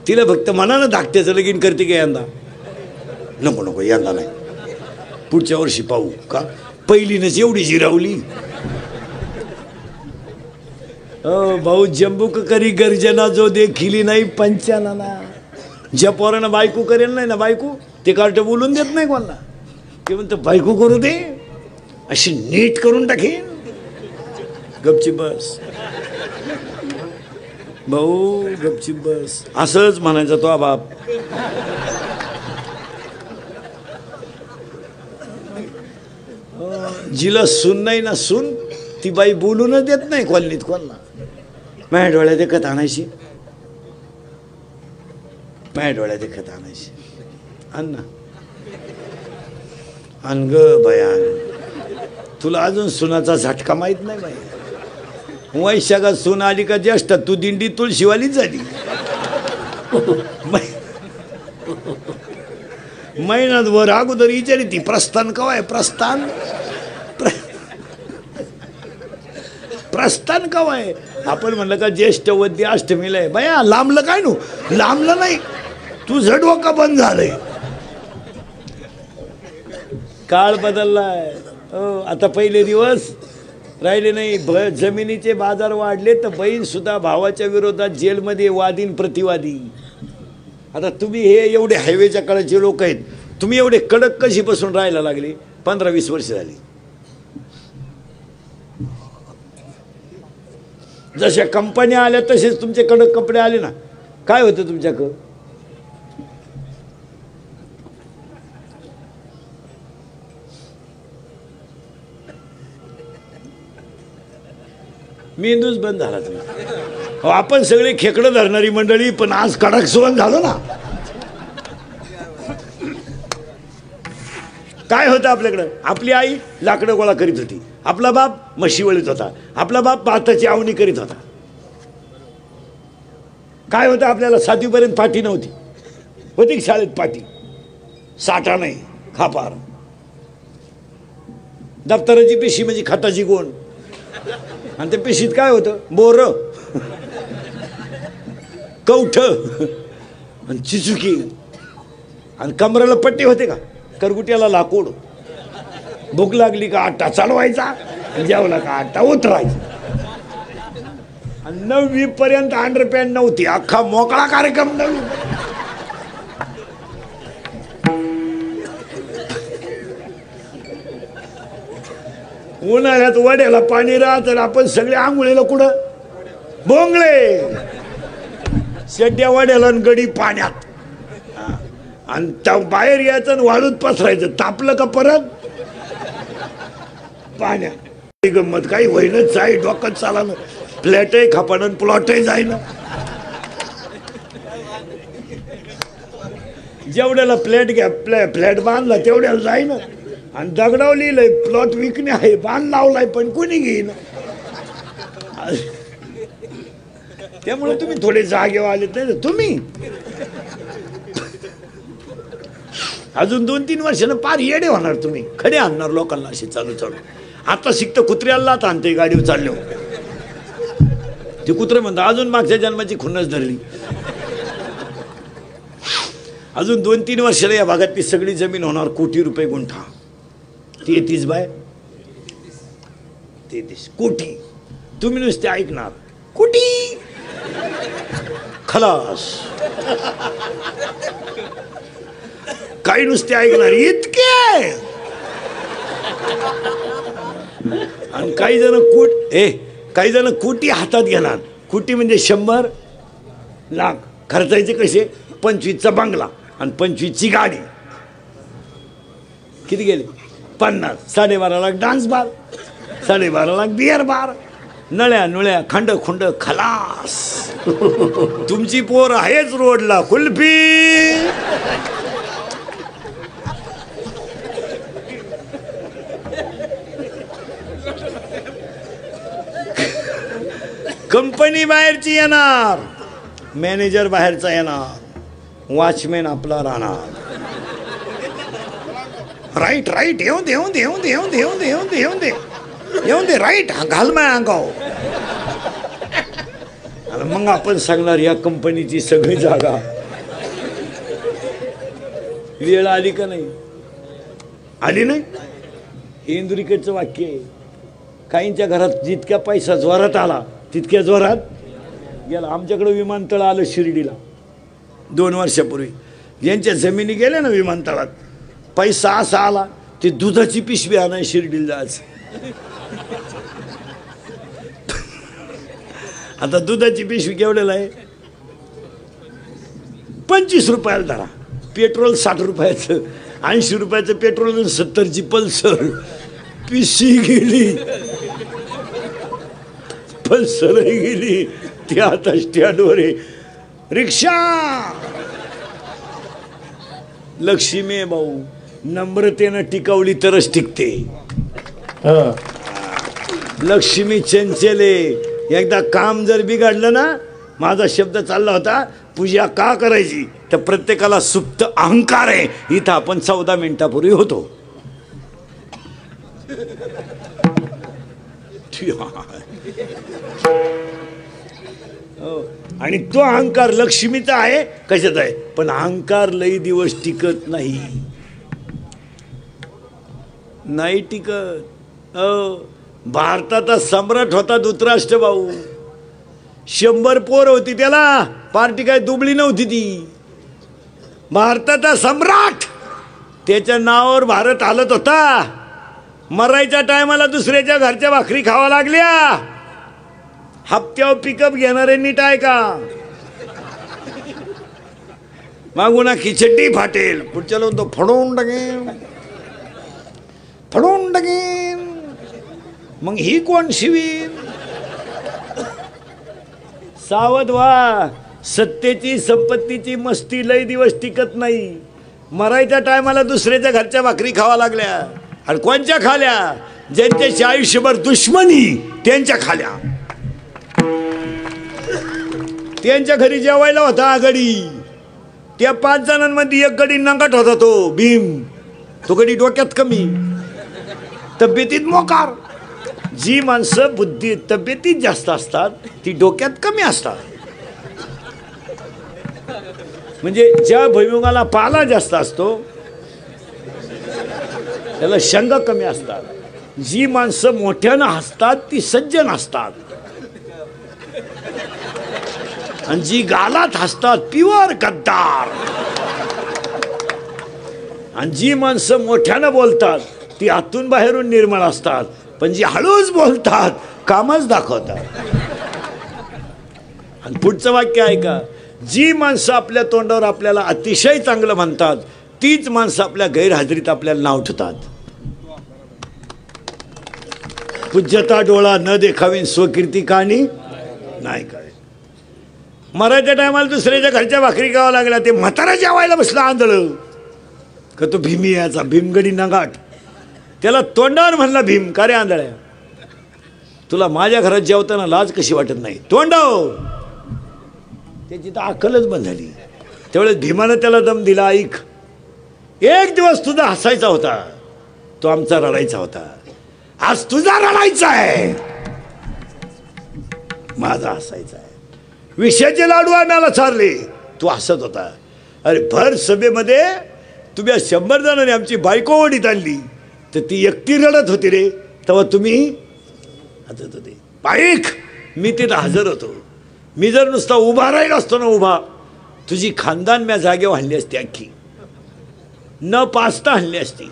तिला फक्त मनानं धाकट्याचं लगीन करते का यंदा. नको नको यंदा नाही, पुढच्या वर्षी पाहू. का पहिलीनच एवढी जिरावली. भाऊ जंबूक करी गर्जना जो देखिली नाही पंचाना. ज्या पोरानं बायको करेल नाही ना बायको ते कार्ट बोलून देत नाही कोणाला. ते म्हणतं बायको करू दे अशी नीट करून टाकेन. गपची बस भाऊ गपची बस. असंच म्हणायचा तो बाप. जिला सून नाही ना सून ती बाई बोलूनच देत नाही कॉलनीत कोणाला. माझ्या डोळ्यात देखत आणायची, माझ्या डोळ्यात देखत आणायची. अण्णा अन ग बयान तुला अजून सुनाचा झटका माहित नाही बाई. वैशाखात सून आली का ज्येष्ठ तू दिंडी तुळशीवालीच झाली. महिन्यात वर अगोदर विचारी ती प्रस्थान कवाय. प्रस्थान प्रस्थान कवाय. आपण म्हणलं का ज्येष्ठ वद्य अष्टमीला आहे. बाया लांबलं काय नो. लांबलं नाही तुझं डोकं बंद झालंय. काळ बदललाय. आता पहिले दिवस राहिले नाही. जमिनीचे बाजार वाढले तर बहीण सुद्धा भावाच्या विरोधात जेलमध्ये वादीन प्रतिवादी. आता तुम्ही हे एवढे हायवेच्या काळाचे लोक आहेत. तुम्ही एवढे कडक कशी बसून राहायला लागले. 15-20 वर्ष झाली. जशा कंपन्या आल्या तसेच तुमचे कडक कपडे आले ना. काय होतं तुमच्याकडं? मेंदूच बंद झाला तुम्ही. आपण सगळे खेकडं धरणारी मंडळी, पण आज कडक सोन झालो ना. काय होतं आपल्याकडं? आपली आई लाकडं गोळा करीत होती, आपला बाप म्हशी वळीत होता, आपला बाप भाताची आवणी करीत होता. काय होतं आपल्याला? 7वीपर्यंत पाठी नव्हती. होती शाळेत पाठी, साठा नाही, खापार. दप्तराची पिशी म्हणजे खताची गोण, आणि त्या पिशीत काय होतं? बोर, कवठ आणि चिचुकी, आणि कमराला पट्टी होते का? करगुट्याला लाकूड. भूक लागली का आटा चालवायचा, जेवला का आटा उतरायचा. आणि 9वी पर्यंत अंडरपॅन्ट नव्हती, अख्खा मोकळा कार्यक्रम. 9वी उन्हाळ्यात वड्याला पाणी राहत, आपण सगळे आंघोळीला कुठं? बोंगळे, शेड्या वड्याला आणि गडी पाण्यात. आणि बाहेर यायचं आणि वाळूत पसरायचं. तापलं का परत पाण्यात. गंमत काही होईनच आहे, डोकं चालानं. फ्लॅटही खापानं, प्लॉटही जाईना. जेवढ्याला फ्लॅट घ्या, फ्लॅट बांधला तेवढ्याला जाईना. आणि दगडाव लिहिलंय प्लॉट विकणे आहे, बांध लावलाय, पण कोणी घेईन. त्यामुळे तुम्ही थोडे जागेवर आले तर तुम्ही अजून 2-3 वर्षानं पार येडे होणार. तुम्ही खडे आणणार लोकांना असे चालू चालू. आता शिकतं कुत्र्याला आणते गाडीवर चालले. ते कुत्रे म्हणतात अजून मागच्या जन्माची खुन्नस धरली. अजून 2-3 वर्षाला या भागातली सगळी जमीन होणार कोटी रुपये गुंठा. 33 बाय 33 कोटी. तुम्ही नुसते ऐकणार कोटी खलास, काही नुसते ऐकणार इतके. आणि काही जण कोटी हातात घेणार. कोटी म्हणजे 100 लाख खर्चायचे कसे? 25चा बंगला आणि 25ची गाडी. किती गेले? 50. 12.5 lakh dance bar, 12.5 lakh beer bar, नळ्या नुळ्या खंड खुंड खलास. तुमची पोर आहेच रोडला कुल्फी. कंपनी बाहेरची येणार, मॅनेजर बाहेरचा येणार, वॉचमॅन आपला राहणार. राईट राईट येऊन दे येऊन दे येऊन दे येऊन दे येऊन दे येऊन दे येऊन दे येऊन दे राईट घाल माय अंगाव. मग आपण सांगणार या कंपनीची सगळी जागा. वेळ आली का नाही? आली नाही. इंदुरीकडचं वाक्य आहे. काहींच्या घरात जितक्या पैसा जोरात आला तितक्या जोरात गेला. आमच्याकडे विमानतळ आलं शिर्डीला 2 वर्षापूर्वी. यांच्या जमिनी गेल्या ना विमानतळात, पैसा असा आला ते दुधाची पिशवी आणाय शिर्डीला जायचं. आता दुधाची पिशवी केवढ्याला आहे? 25 रुपयाला धरा. पेट्रोल 60 रुपयाचं, 80 रुपयाचं पेट्रोल, 70ची पल्सर. पिशवी गेली, पल्सरही गेली. ती आता स्टँडवर आहे. रिक्षा लक्ष्मी आहे भाऊ, नम्रतेनं टिकवली तरच टिकते. लक्ष्मी चंचले. एकदा काम जर बिघडलं ना, माझा शब्द चालला होता पूजा का करायची, तर प्रत्येकाला सुप्त अहंकार आहे. इथं आपण 14 मिनिटापूर्वी होतो. आणि तो अहंकार लक्ष्मीचा आहे. कशाचा आहे? पण अहंकार लई दिवस टिकत नाही. नाही टिकत. भारताचा सम्राट होता धृतराष्ट्र भाऊ. 100 पोर होती त्याला. पार्टी काय दुबळी नव्हती ती. भारताचा सम्राट, त्याच्या नावावर भारत हालत होता. मरायच्या टायमाला दुसऱ्याच्या घरच्या भाकरी खावा लागल्या. हप्त्यावर पिकअप घेणारे नीट आहे का? मागून खिचडी फाटेल, पुढच्या लोक तो फडवून टाकेन, फडवून टाकेन. मग ही कोण शिवीन? सावध व्हा, सत्तेची संपत्तीची मस्ती लय दिवस टिकत नाही. मरायच्या टायमाला दुसऱ्याच्या घरच्या भाकरी खावा लागल्या. आणि कोणच्या खाल्या? ज्यांच्याशी आयुष्यभर दुश्मनी त्यांच्या खाल्या. त्यांच्या घरी जेवायला होता आगडी. त्या 5 जणांमध्ये एक गडी नंगाट होता, तो भीम. तो गडी डोक्यात कमी, तब्येतीत मोकार. जी माणसं बुद्धी तब्येतीत जास्त असतात ती डोक्यात कमी असतात. म्हणजे ज्या भुईमुगाला पाला जास्त असतो त्याला शेंगा कमी असतात. जी माणसं मोठ्यानं हसतात ती सज्जन असतात. आणि जी गालात हसतात प्युअर गद्दार. आणि जी माणसं मोठ्यानं बोलतात ती आतून बाहेरून निर्मळ असतात. पण जी हळूच बोलतात कामच दाखवतात. आणि पुढचं वाक्य ऐका, जी माणसं आपल्या तोंडावर आपल्याला अतिशय चांगलं म्हणतात तीच माणसं आपल्या गैरहजेरीत आपल्याला नाव ठेवतात. पूज्यता डोळा न देखावीन स्वकीर्ती कहाणी नाही काय. मरायच्या टायमाला दुसऱ्याच्या घरच्या भाकरी गावा लागल्या. ते म्हातारा जेवायला बसलं आंधळ का तो भीमी याचा भीमगडी नगाट. त्याला तोंडावर म्हणला भीम, का रे आंधळ्या, तुला माझ्या घरात जेवताना लाज कशी वाटत नाही? तोंडाव. त्याची तर अक्कलच बंद झाली. त्यावेळेस भीमानं त्याला दम दिला. ऐक, एक दिवस तुझा हसायचा होता, तो आमचा रडायचा होता. आज तुझा रडायचा आहे, माझा हसायचा आहे. विषयाचे लाडू आणायला चालले, तू हसत होता. अरे भर सभेमध्ये तुम्ही 100 जणांनी आमची बायको ओढीत आणली तर ती एकटी रडत होती रे, तेव्हा तुम्ही हसत होते. ऐक, मी तिथं हजर होतो. मी जर नुसता उभा राहिला असतो ना, उभा, तुझी खानदान म्या जागेवर हल्ली असती, अख्खी न पाचता हल्ली असती.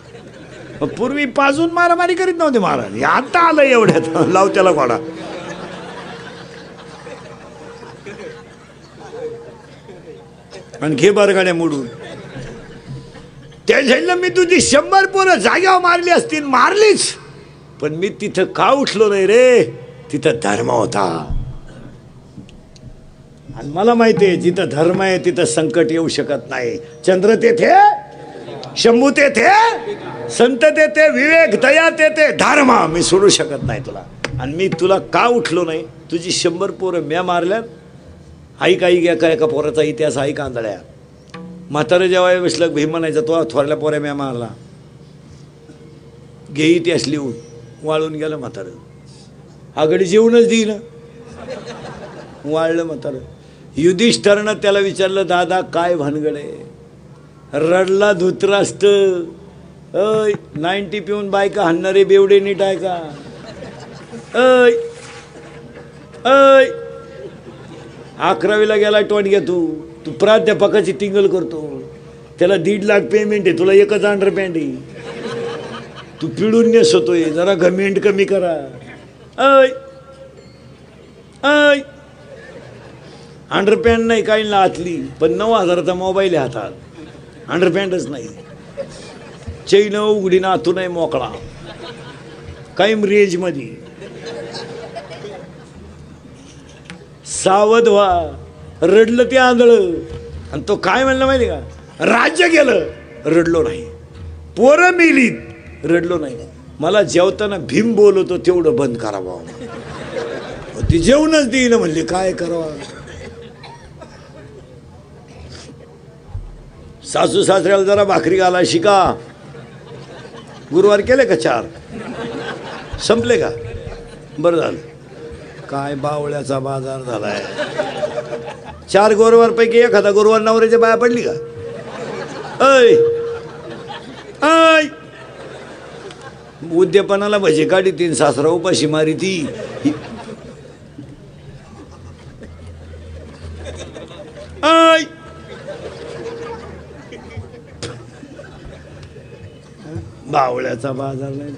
पूर्वी पाजून मारामारी करीत नव्हते महाराज. आता आलं एवढ्यात, लाव त्याला घोडा. आणि घे बरगाड्या मोडून. त्या झालं मी तुझी 100 पोरं जाग्यावर मारली असतील, मारलीच. पण मी तिथं का उठलो नाही रे? तिथं धर्म होता. आणि मला माहिती आहे जिथं धर्म आहे तिथं संकट येऊ शकत नाही. चंद्र तेथे, शंभू तेथे, संत तेथे, विवेक दया तेथे, धर्म मी सोडू शकत नाही तुला. आणि मी तुला का उठलो नाही? तुझी 100 पोरं म्या मारल्यात. ऐक ऐक, एका पोराचा इतिहास ऐक आंधळ्या. म्हातारं जेव्हा बसलं भीम म्हणायचा, तो थोरल्या पोऱ्या म्या मारला. घे इतिहास लिहून. वाळून गेलं म्हातारं. आगडी जेवूनच देईन, वाळलं म्हातारं. युधिष्ठिरानं त्याला विचारलं, दादा काय भानगड आहे? रडला धृतराष्ट्र. अय 90 पिऊन बायका हाणणारे बेवडे नीट आहे का? अय अय 11वीला गेला टोणग्या. तू प्राध्यापकाची टिंगल करतो. त्याला 1.5 लाख पेमेंट आहे, तुला एकच अंडरपॅन्ट आहे. तू पिळून नेसतोय, जरा घमेंट कमी करा. अय अय अंडरपॅन्ट नाही काही ना आतली, पण 9,000चा मोबाईल आहे हातात. अंडरपॅन्टच नाही, चैन उघडी ना आतून नाही मोकळा, कायम रेंजमध्ये. सावध व्हा. रडलं ते आंधळं. आणि तो काय म्हणलं माहिती का? राज्य गेलं, रडलो नाही. पोरं मेलीत, रडलो नाही. मला जेवताना भीम बोलवतो तेवढं बंद करावं. ती जेवणच देईन म्हणली, काय करावं? सासू सासऱ्याला जरा भाकरी घाला शिका. गुरुवार केले का 4? संपले का? बरं झालं. काय बावळ्याचा बाजार झालाय. 4 गुरुवार पैकी एखादा गुरुवार नवऱ्याच्या बाया पडली का? ऐ ऐ उद्यापनाला भजी काढी 3 सासरा उपाशी मारी ती. ऐ बावळ्याचा बाजार नाही.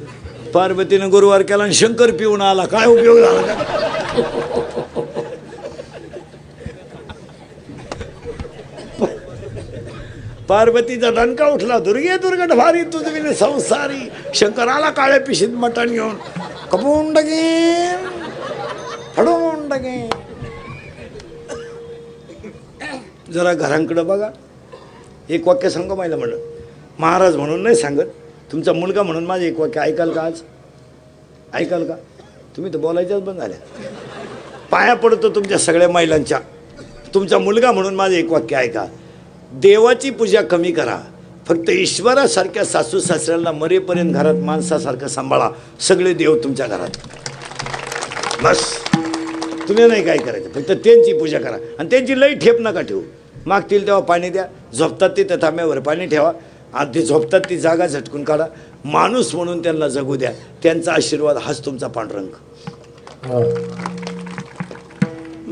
पार्वतीनं गुरुवार केला आणि शंकर पिऊन आला, काय उपयोग झाला? पार्वतीचा दणका उठला, दुर्गे दुर्गट भारी तुझविने संसारी. शंकराला काळ्या पिशीत मटण घेऊन कपून टाकेन, फडवून टाकेन. जरा घरांकडे बघा. एक वाक्य सांगा माहिला म्हणलं, महाराज म्हणून नाही सांगत, तुमचा मुलगा म्हणून माझं एक वाक्य ऐकाल का? आज ऐकाल का? तुम्ही तर बोलायच्याच बंद झाल्या. पाया पडतो तुमच्या सगळ्या महिलांच्या. तुमचा मुलगा म्हणून माझं एक वाक्य ऐका. देवाची पूजा कमी करा, फक्त ईश्वरासारख्या सासू सासऱ्यांना मरेपर्यंत घरात माणसासारखं सांभाळा. सगळे देव तुमच्या घरात. बस तुम्ही नाही काय करायचं, फक्त त्यांची पूजा करा. आणि त्यांची लई ठेप नका ठेवू. मागतील तेव्हा पाणी द्या, झोपतात ते त्या तांब्यावर पाणी ठेवा. आधी झोपतात ती जागा झटकून काढा. माणूस म्हणून त्यांना जगू द्या. त्यांचा आशीर्वाद हाच तुमचा पांडुरंग.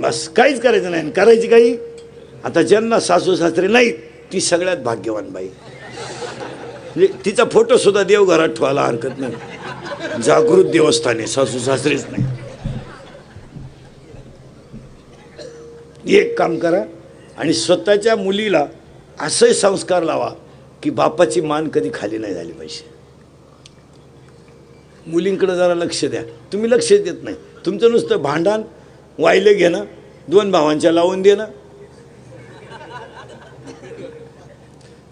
बस काहीच करायचं नाही. करायची काही आता ज्यांना सासू सासरे नाही ती सगळ्यात भाग्यवान बाई. म्हणजे तिचा फोटो सुद्धा देवघरात ठेवायला हरकत नाही. जागृत देवस्थाने सासू सासरेच नाही. एक काम करा आणि स्वतःच्या मुलीला असे संस्कार लावा की बापाची मान कधी खाली नाही झाली पाहिजे. मुलींकडे जरा लक्ष द्या. तुम्ही लक्ष देत नाही. तुमचं नुसतं भांडण वायले घेणं, दोन भावांच्या लावून देणं.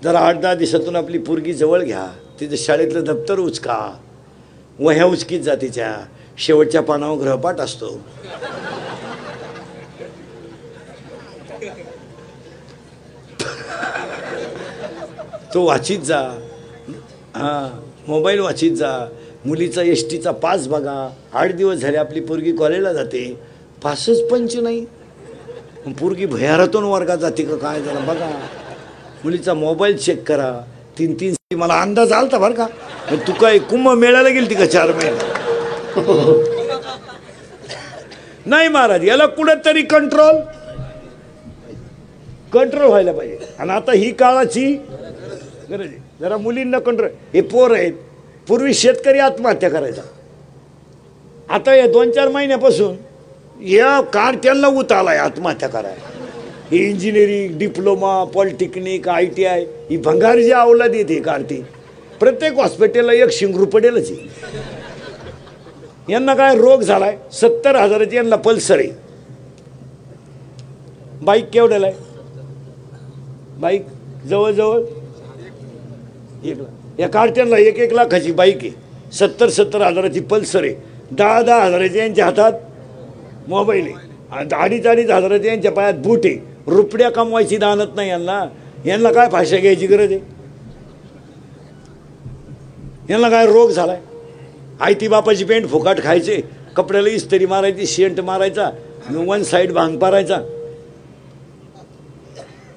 जरा 8-10 दिवसातून आपली पोरगी जवळ घ्या. तिचं शाळेतलं दप्तर उचका, वह्या उचकीत जातीच्या, शेवटच्या पानावर गृहपाठ असतो. तो वाचित जा. हां, मोबाईल वाचित जा. मुलीचा एसटीचा पास बघा. 8 दिवस झाले आपली पोरगी कॉलेजला जाते, पासच पंच नाही. पोरगी भयारातून वर्गात जाते का काय जरा बघा. मुलीचा मोबाईल चेक करा. 3-3 मला अंदाज आलता बरं का. तू काय कुंभ मेळ्याला गेली ती का 4 महिने? नाही महाराज, याला कुठेतरी कंट्रोल व्हायला पाहिजे. आणि आता ही काळाची गरज आहे. जरा मुलींना कंट्रोल. हे पोर आहेत. पूर्वी शेतकरी आत्महत्या करायचा. आता या 2-4 महिन्यापासून या कार्ट्यांना उत आलाय आत्महत्या करायला. ही इंजिनिअरिंग, डिप्लोमा, पॉलिटेक्निक, ITI ही भंगार जी अवलाद येते काढते. प्रत्येक हॉस्पिटलला एक शिंगरू पडेलच. यांना काय रोग झालाय. 70,000ची यांना पल्सर आहे. बाईक केवढ्याला आहे? बाईक जवळजवळ 1 लाख. या कार्ट्यांना 1-1 लाखाची बाईक आहे. 70,000ची पल्सर आहे. 10,000 यांच्या हातात मोबाईल आहे. 2,500 यांच्या पायात बूट आहे. रुपड्या कमवायची दानत नाही यांना. यांना काय फाशा घ्यायची गरज आहे? यांना काय रोग झालाय? आयती बापाची पेंट फुकाट खायचे, कपड्याला इस्त्री मारायची, शेंट मारायचा, 1 साईड भांग पारायचा.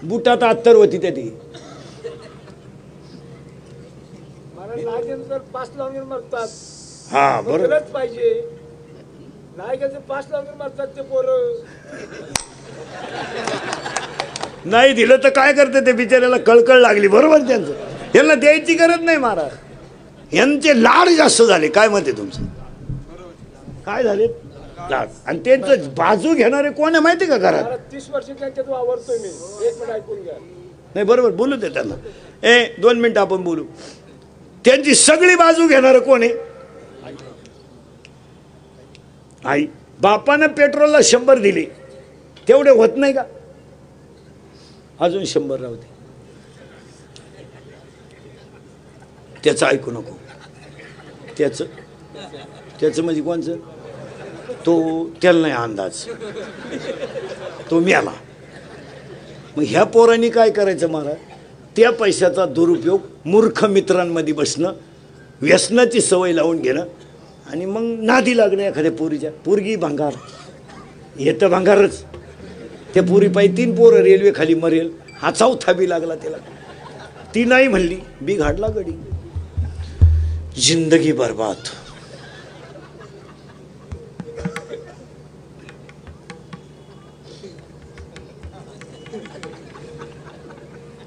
बुटात 70 होती त्या ती. हा बरोबर पाहिजे. नाही दिलं तर काय करते ते बिचाऱ्याला कळकळ लागली. बरोबर त्यांचं. यांना द्यायची गरज नाही महाराज. यांचे लाड जास्त झाले. काय म्हणते तुमचं? काय झाले लाड? आणि त्यांचं बाजू घेणारे कोण आहे माहिती का घरात? 30 वर्ष त्यांच्यात वावरतोय मी. 1 मिनिट ऐकून घ्या. नाही बरोबर बोलू दे त्यांना. 2 मिनिटं आपण बोलू. त्यांची सगळी बाजू घेणारं कोण आहे? आई. बापानं पेट्रोलला 100 दिले, तेवढे होत नाही का? अजून 100 राहते. त्याचं ऐकू नको. त्याचं म्हणजे कोणचं? त्याला नाही अंदाज. तो मिळाला. मग ह्या पोरांनी काय करायचं महाराज? त्या पैशाचा दुरुपयोग मूर्ख मित्रांमध्ये बसणं, व्यसनाची सवय लावून घेणं आणि मग नादी लागणं एखाद्या पोरीच्या. पोरगी भांगार, येतं भांगारच. त्या पोरी पाहिजे 3 पोरं रेल्वे खाली मरेल. हा 4था बी लागला त्याला. ती नाही म्हणली, बी घाडला गडी. जिंदगी बर्बाद.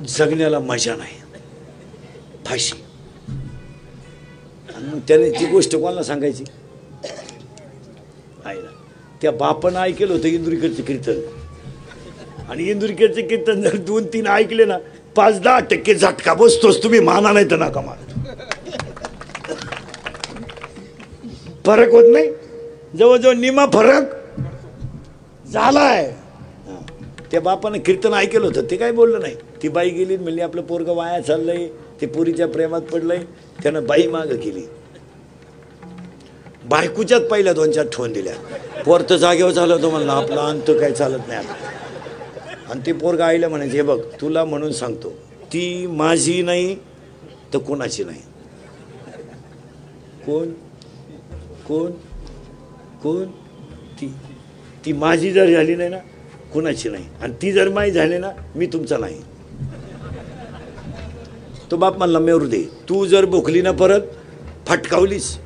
जगण्याला मजा नाही. फाशी. आणि मग त्याने ती गोष्ट कोणाला सांगायची? आईला. त्या बापानं ऐकलं होतं इंदुरीकरचे कीर्तन. आणि इंदुरीकरचे कीर्तन जर 2-3 ऐकले ना 5-10% झटका बसतोच, तुम्ही माना नाही तर नका माना. फरक होत नाही, जवळजवळ निमा फरक झालाय. त्या बापानं कीर्तन ऐकलं होतं, ते काय बोललं नाही. ती बाई गेली म्हणली आपलं पोरगं वाया चाललंय, ते पुरीच्या प्रेमात पडलंय. त्यानं बाई मागं केली, बायकोच्यात पहिल्या 2-4 ठेवून दिल्या. पोर तर जागेवर झालं होतं, म्हणलं आपलं अंत काय चालत नाही आता. आणि ते पोरगं आईला म्हणायचे, हे बघ तुला म्हणून सांगतो, ती माझी नाही तर कोणाची नाही. कोण कोण कोण ती ती माझी जर झाली नाही ना कुणाची नाही, आणि ती जर माही झाली ना मी तुमचा नाही. तो बाप म्हणला मेरू दे, तू जर भोकली ना परत फटकावलीस,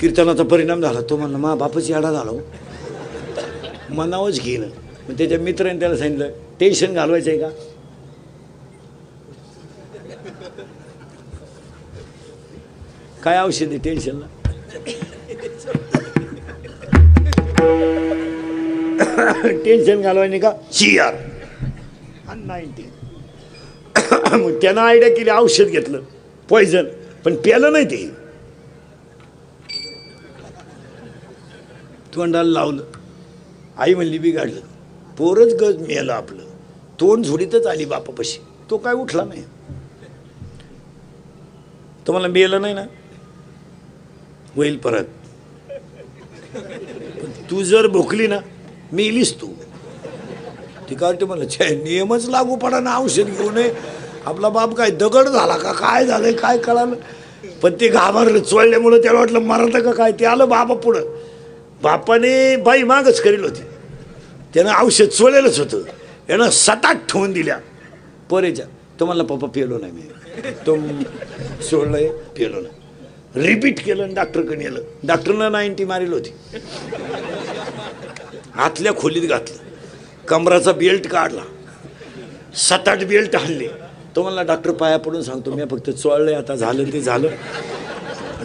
कीर्तनाचा परिणाम झाला. तो म्हणला मा बापाची आडा झाला, मनावच घेणं. मग त्याच्या मित्राने त्याला सांगितलं, टेन्शन घालवायचं आहे का? काय औषध आहे टेन्शनला? टेन्शन घालवायने का CR 90. मग त्यानं आयडिया केली, औषध घेतलं पॉइझन, पण प्यालं नाही ते, तोंडाला लावलं. आई म्हणली बिघाडलं, पोरच गज मेलं आपलं. तोंड झोडीतच आली बापापाशी, तो काय उठला नाही. तो मला मेलं नाही ना, होईल परत. तू जर भोकली ना मेलीस तू. ती काय म्हणलं, छे नियमच लागू पडा ना, औषध घेऊ नये. आपला बाप काय दगड झाला का काय झालंय काय कळालं. पण ते घाबरलं, चोळल्यामुळं त्याला वाटलं मरत का काय. ते आलं बाबा पुढं, बापाने बाई मागच करेल होती, त्यानं औषध चोळलेलंच होतं. यानं 7-8 ठेवून दिल्या पोरेच्या. तो म्हणला पप्पा पेलो नाही मी, तो सोडलंय पेलो नाही. रिपीट केलं आणि डॉक्टरकडे नेलं. डॉक्टरनं 90 मारेल होती. आतल्या खोलीत घातलं, कमराचा बेल्ट काढला, 7-8 बेल्ट हल्ले. तो म्हणला डॉक्टर पाया पडून सांगतो, मी फक्त चोळलंय, आता झालं ते झालं.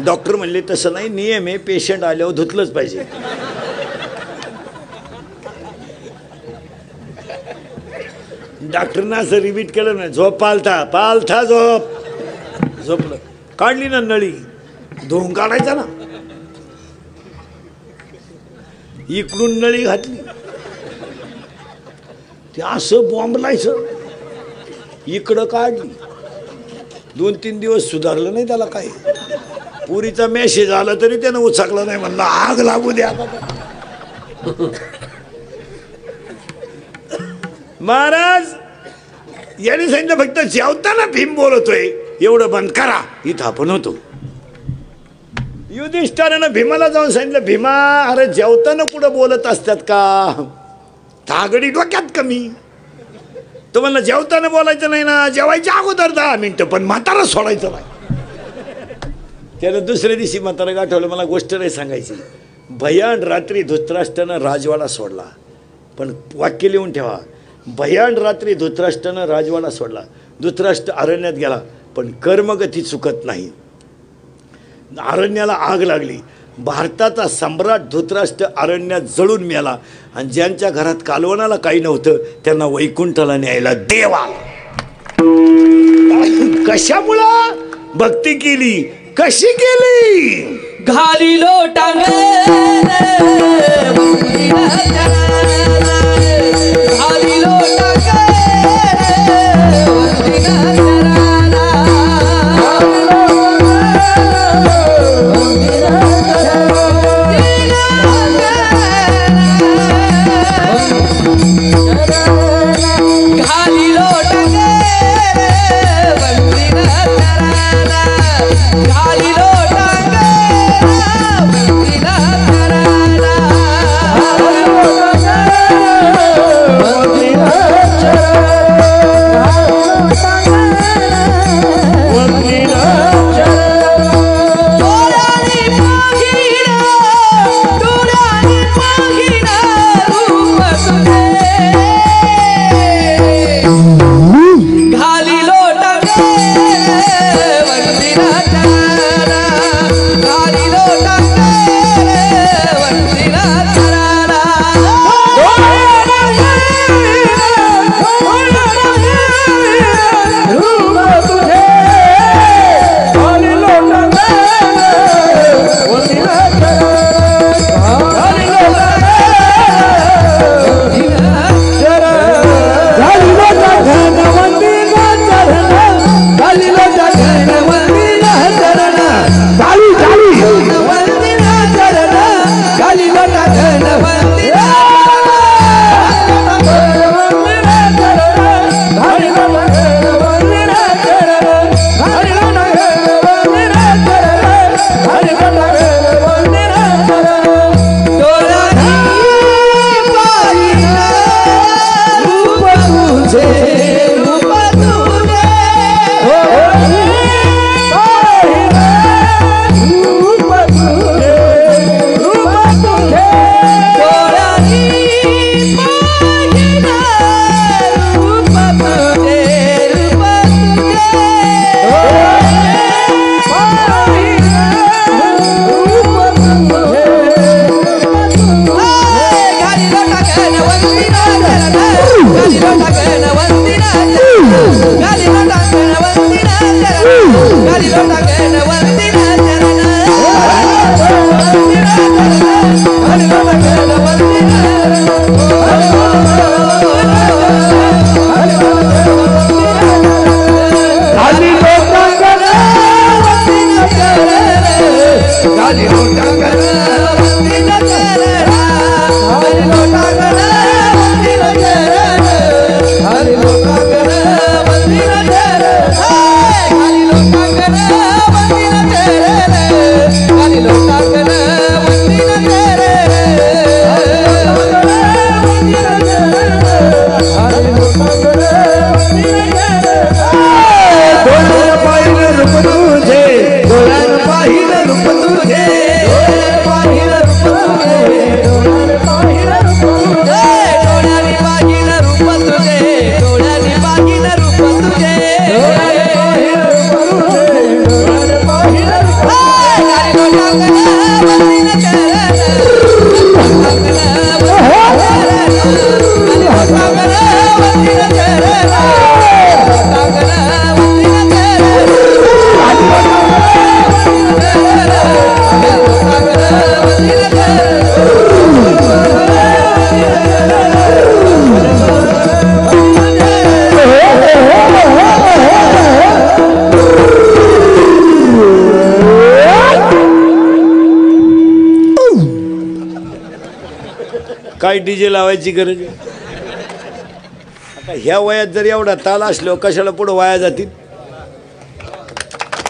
डॉक्टर म्हणले तसं नाही, नियम आहे, पेशंट आल्यावर धुतलंच पाहिजे. डॉक्टरनं असं रिपीट केलं नाही. झोप पालथा पालथा झोप. झोपलं, काढली ना नळी, धुवून काढायचा ना. इकडून नळी घातली, ते असं बॉम्बलायचं, इकडं काढली. 2-3 दिवस सुधारलं नाही त्याला काही. पुरीचा मेसेज आला तरी त्यानं उचकला नाही, म्हणला आग लागू द्या. महाराज याने सांगितलं फक्त जेवताना भीम बोलतोय एवढं बंद करा. इथं आपण होतो. युधिष्ठिरानं भीमाला जाऊन सांगितलं, भीमा अरे जेवताना कुठं बोलत असतात का, तागडी डोक्यात कमी. तो म्हणला जेवताना बोलायचं नाही ना, जेवायच्या अगोदर 10 मिनिटं, पण म्हातारा सोडायचं नाही. त्यानं दुसऱ्या दिवशी म्हातारा गाठवलं. मला गोष्ट नाही सांगायची. भयान रात्री धृतराष्ट्रानं राजवाडा सोडला, पण वाक्य लिहून ठेवा, भयान रात्री धृतराष्ट्रानं राजवाडा सोडला. धृतराष्ट्र अरण्यात गेला, पण कर्मगती चुकत नाही. अरण्याला आग लागली. भारताचा सम्राट धृतराष्ट्र अरण्यात जळून मेला, आणि ज्यांच्या घरात कालवणाला काही नव्हतं त्यांना वैकुंठाला न्यायला देव आला. कशामुळं भक्ती केली, कशी केली, घाली लोटांग घाली लोटांग घाली लोटांग काय डीजे लावायची गरज आहे? आता ह्या वयात जर एवढा ताल असलो कशाला पुढं वाया जातील?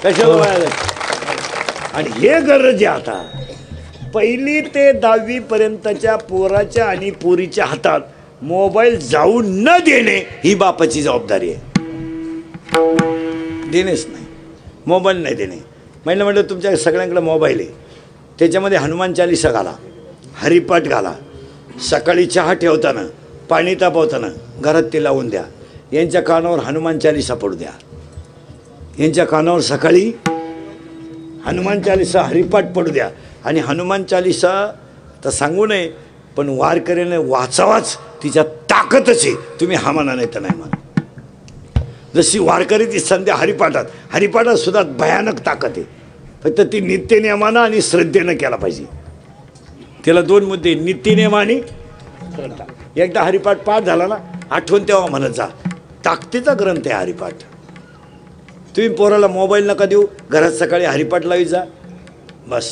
कशाला वाया जातील? आणि हे गरज आहे आता 1ली ते 10वी पर्यंतच्या पोराच्या आणि पोरीच्या हातात मोबाईल जाऊ न देणे ही बापाची जबाबदारी आहे. देणेच नाही, मोबाईल नाही देणे. म्हटलं तुमच्या सगळ्यांकडे मोबाईल आहे, त्याच्यामध्ये हनुमान चालीसा घाला, हरिपाठ घाला, सकाळी चहा ठेवताना पाणी तापवताना घरात ते लावून द्या. यांच्या कानावर हनुमान चालीसा पडू द्या, यांच्या कानावर सकाळी हनुमान चालीसा हरिपाठ पडू द्या. आणि हनुमान चालीसा तर सांगू नये, पण वारकऱ्याने वाचावाच तिच्या ताकदच आहे. तुम्ही हा म्हणा नाही तर नाही म्हणा. जशी वारकरीची संध्या हरिपाठात सुद्धा भयानक ताकद आहे. फक्त ती नित्यनियमानं आणि श्रद्धेनं केला पाहिजे. त्याला 2 मुद्दे, नित्यनियम आणि श्रद्धा. एकदा हरिपाठ पाठ झाला ना, आठवण तेव्हा म्हणत जा. ताकदीचा ग्रंथ आहे हरिपाठ. तुम्ही पोराला मोबाईल नका देऊ, घरात सकाळी हरिपाठ लावी जा बस.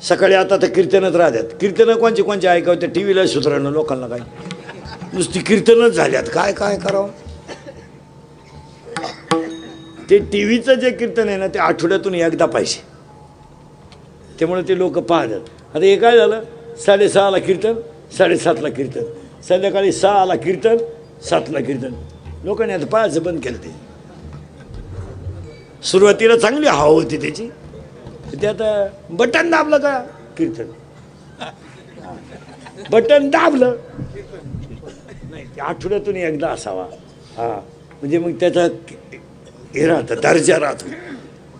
सकाळी आता तर कीर्तनच राहतात. कीर्तनं कोणचे ऐकावं? टी व्हीला सुधारणं लोकांना काय नुसती कीर्तनच झाल्यात. काय करावं? ते टी व्हीचं जे कीर्तन आहे ना, ते आठवड्यातून एकदा पाहिजे. त्यामुळे ते लोक पाहतात. आता हे काय झालं, 6:30ला कीर्तन, 7:30ला कीर्तन, संध्याकाळी 6ला कीर्तन, 7ला कीर्तन. लोकांनी आता पाहायचं बंद केलं. ते सुरुवातीला चांगली हवा होती त्याची, ते आता बटन दाबलं का कीर्तन, बटन दाबलं नाही. ते आठवड्यातून एकदा असावा. म्हणजे मग त्याचा हे राहतं, दर्जा राहतो.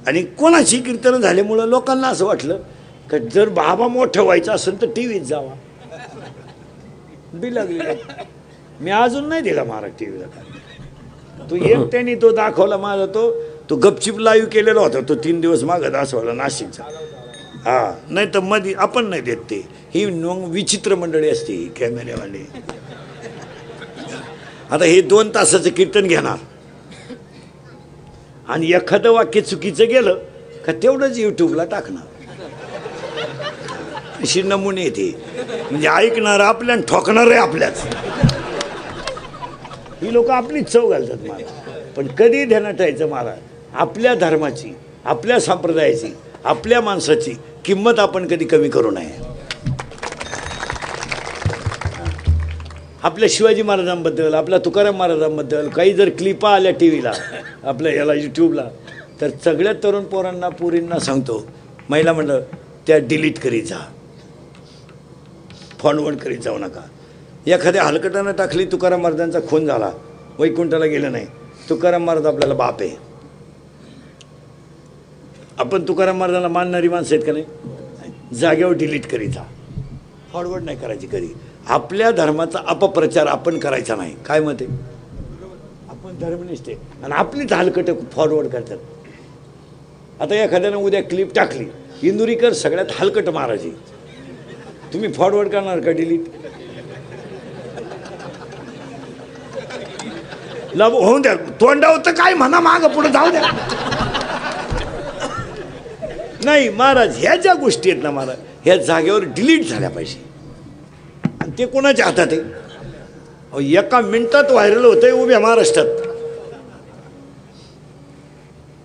आणि कोणाची कीर्तन झाल्यामुळं लोकांना असं वाटलं का जर बाबा मोठं व्हायचं असेल तर टी व्हीत जावा. दिला मी अजून नाही दिला महाराज टी व्हीला. तो एकट्याने तो दाखवला माझा, तो गपचिप लाईव्ह केलेला होता. तो 3 दिवस मागं दाखवला नाशिकचा. नाही तर मध्ये आपण नाही देत. ते ही विचित्र मंडळी असते ही कॅमेरेवाले. आता हे 2 तासाचं कीर्तन घेणार आणि एखादं वाक्य चुकीचं गेलं का तेवढंच यूट्यूबला टाकणार. अशी नमुने येते. म्हणजे ऐकणार आपल्या आणि ठोकणार आहे आपल्याच. ही लोक आपलीच चव घालतात मला. पण कधी ध्यानात ठेवायचं मला, आपल्या धर्माची, आपल्या संप्रदायाची, आपल्या माणसाची किंमत आपण कधी कमी करू नये. आपल्या शिवाजी महाराजांबद्दल, आपल्या तुकाराम महाराजांबद्दल काही जर क्लिपा आल्या टी व्हीला, आपल्या याला यूट्यूबला, तर सगळ्या तरुण पोरांना पोरींना सांगतो, महिला मंडळ त्या डिलीट करीत जा, फॉरवर्ड करीत जाऊ नका. एखाद्या हलकटानं टाकली तुकाराम महाराजांचा खून झाला, वैकुंठाला गेलं नाही, तुकाराम महाराज आपल्याला बाप आहे. आपण तुकाराम महाराजांना मानणारी माणसं आहेत का नाही? जागेवर डिलीट करीत जा, फॉरवर्ड नाही करायची कधी. आपल्या धर्माचा अपप्रचार आपण करायचा नाही. काय मत आहे? आपण धर्मनिष्ठ आहे आणि आपलीच हलकट फॉरवर्ड करतात. आता एखाद्यानं उद्या क्लिप टाकली, इंदुरीकर सगळ्यात हलकट महाराज आहे, तुम्ही फॉरवर्ड करणार का डिलीट? होऊन द्या, तोंडावर तर काय म्हणा, मागं पुढे जाऊ द्या. नाही महाराज, ह्या ज्या गोष्टी आहेत ना महाराज, ह्या जागेवर डिलीट झाल्या पाहिजे. आणि ते कोणाच्या हातात आहे? एका मिनिटात व्हायरल होतंय उभ्या महाराष्ट्रात.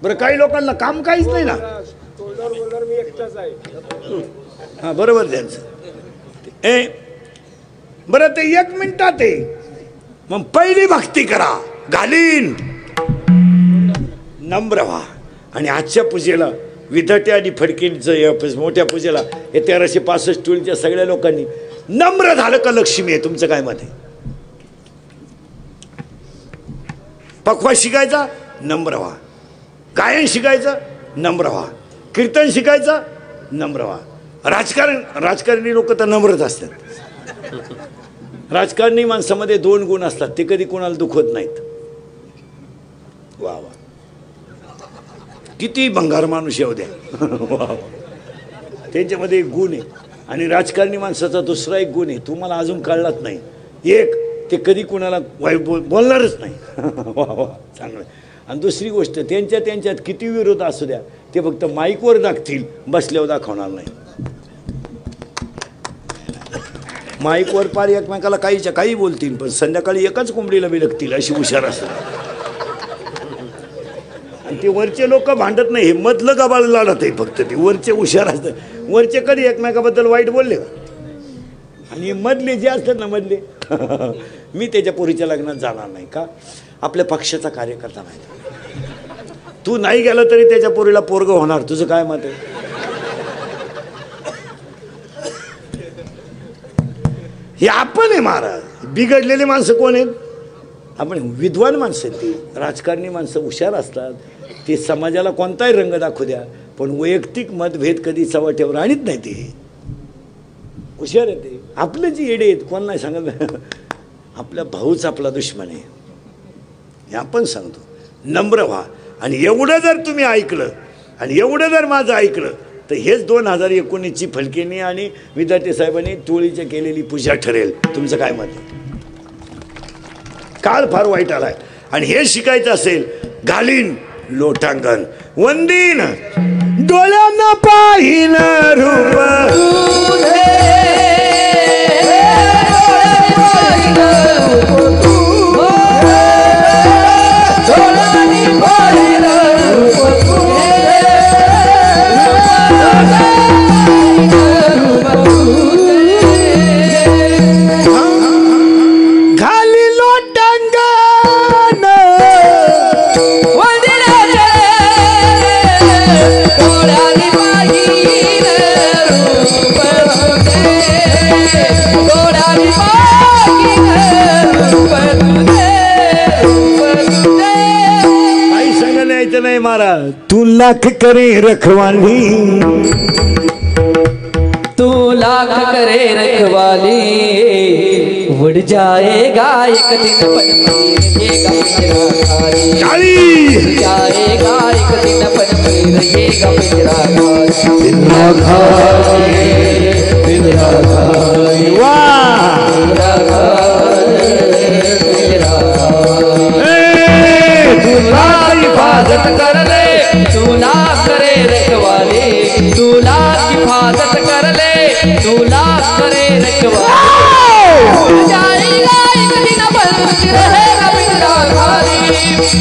बरं, काही लोकांना काम काहीच नाही ना. मी एकटाच आहे. हा बरोबर त्यांचं. बरं, ते 1 मिनिटात आहे. मग पहिली भक्ती करा, घालीन नम्र व्हा. आणि आजच्या पूजेला विधाटे आणि फडकेंचं मोठ्या पूजेला हे 1365 टोळीच्या सगळ्या लोकांनी नम्र झालं का लक्ष्मी आहे. तुमचं काय मत आहे? पखवा शिकायचा, नम्र व्हा. गायन शिकायचं, नम्र व्हा. कीर्तन शिकायचं, नम्र व्हा. राजकारणी लोक तर नम्रच असतात. राजकारणी माणसामध्ये 2 गुण असतात, ते कधी कोणाला दुखवत नाहीत. वा वा, किती भंगार माणूस येऊ द्या. वा, त्यांच्यामध्ये एक गुण आहे. आणि राजकारणी माणसाचा दुसरा एक गुण आहे, तुम्हाला अजून कळलाच नाही. एक, ते कधी कोणाला वाईट बोलणारच नाही. वा वा, चांगलं. आणि दुसरी गोष्ट, त्यांच्यात किती विरोध असू द्या, ते फक्त माईकवर दाखतील, बसल्यावर दाखवणार नाही. माईकवर पार एकमेकाला काहीच्या काही बोलतील, पण संध्याकाळी एकाच कोंबडीला बिलकतील अशी हुशार असतात. आणि ते वरचे लोक भांडत नाही, हे मधलं गबाळ लढत आहे फक्त. ते वरचे हुशार असतात. वरचे कधी एकमेकाबद्दल वाईट बोलले का? आणि मधले जे असतात ना मधले मी त्याच्या पोरीच्या लग्नात जाणार नाही का? आपल्या पक्षाचा कार्यकर्ता नाही. तू नाही गेला तरी त्याच्या पोरीला पोरग होणार. तुझं काय मत आहे? हे आपण आहे महाराज. बिघडलेले माणसं कोण आहेत? आपण विद्वान माणसं आहेत. ती राजकारणी माणसं हुशार असतात. ते समाजाला कोणताही रंग दाखवू द्या, पण वैयक्तिक मतभेद कधी चव्हाट्यावर आणत नाही. ते हुशार आहे. ते आपले जे येडे आहेत कोण नाही सांगत. आपला भाऊच आपला दुश्मन आहे हे आपण सांगतो. नम्र व्हा. आणि एवढं जर तुम्ही ऐकलं आणि एवढं जर माझं ऐकलं तर हेच 2019ची फलकेनी आणि विद्यार्थी साहेबांनी तुळीची केलेली पूजा ठरेल. तुमचं काय मत? काळ फार वाईट आलाय आणि हे शिकायचं असेल घालीन लोटांगण वंदीन डोळ्यांना पाहिन रूप नहीं मारा. तू लाख करे रखवाली, तू लाख करे रखवाली, उड़ जाएगा एक दिन पर रहेगा पिंजरा खाली. उड़ जाएगा एक दिन पर रहेगा पिंजरा खाली. पिंजरा खाली वाह पिंजरा हिफाजत कर ले, तू लाख करे रखवाली, तू लाख हिफाजत कर ले, तू लाख करे रखवाली. उड़ जाएगा एक दिन बंसी रहेगा पिंजरा खाली.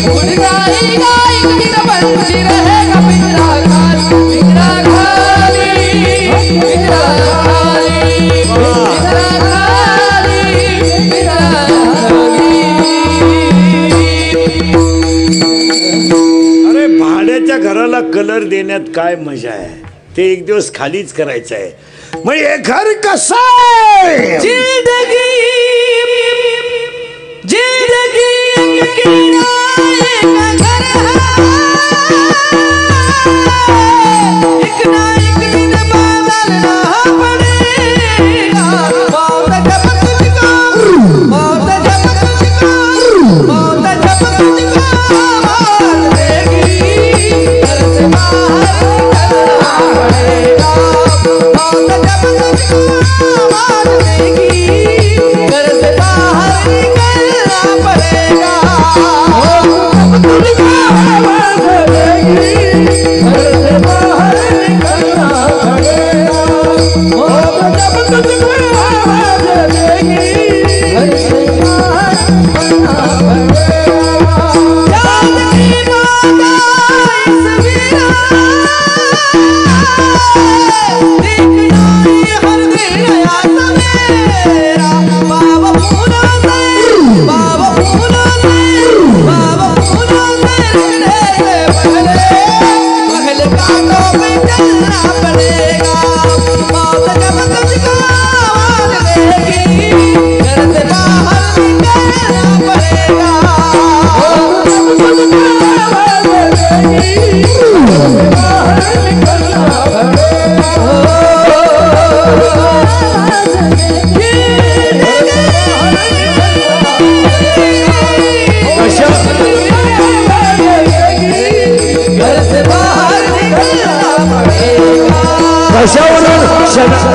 उड़ जाएगा एक दिन बंसी रहेगा पिंजरा खाली. पिंजरा खाली पिंजरा खाली पिंजरा खाली पिंजरा खाली. भाड्याच्या घराला कलर देण्यात काय मजा आहे? ते एक दिवस खालीच करायचं आहे. मग हे घर कसं आहे? जिंदगी जिंदगी एक किराए का घर है. एक ना एक दिन बदलना पड़ेगा. मौत जब तुझको मौत जब तुझको मौत जब तुझको मार देगी, घर से बाहर निकलना पड़ेगा. मौत जब तुझको मार देगी, घर से बाहर निकलना पड़ेगा. मौत जब तुझको मार देगी, घर से बाहर निकलना पड़ेगा. मौत जब तुझको मार देगी, घर से बाहर निकलना पड़ेगा. याद की बात इस वीरान, देखना ये हर दिन याद मेरा. बाबा फूलों से बाबा फूलों से बाबा फूलों से रहने से पहले कांटों पे चलना पड़ेगा. मौत जब तुझको मार देगी, घर से बाहर निकलना पड़ेगा.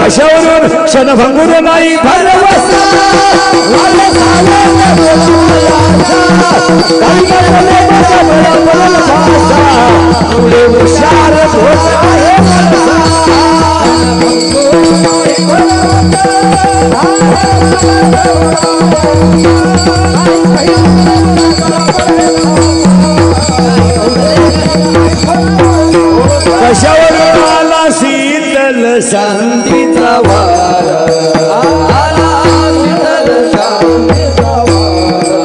कशावरून क्षणभंगूर नाही भरवसा. हुशार कशावर आला शीतल शांतीचा वारा आला शीतल शांतीचा वारा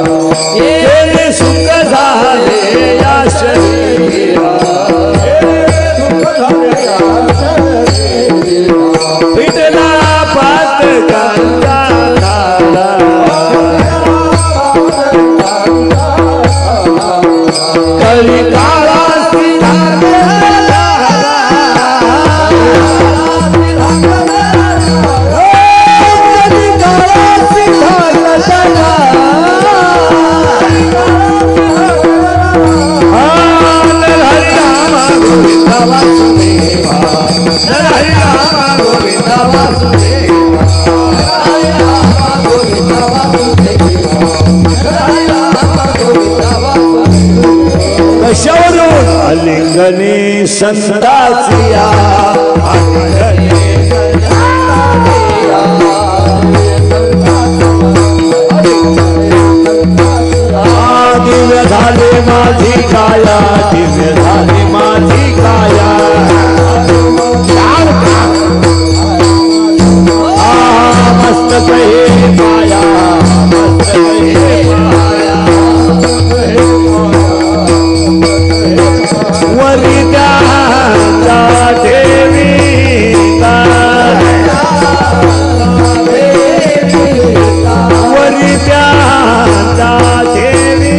हे सुख झाले या शरीरा पिटला पातकांचा तारा कळी काळा कशावरून आलिंगने संताचिया दिव्य झाले माझी काया दिव्य झाली माझी काया मस्त कहे माया मस्त कहे माया वरिता देवी वरिता देवी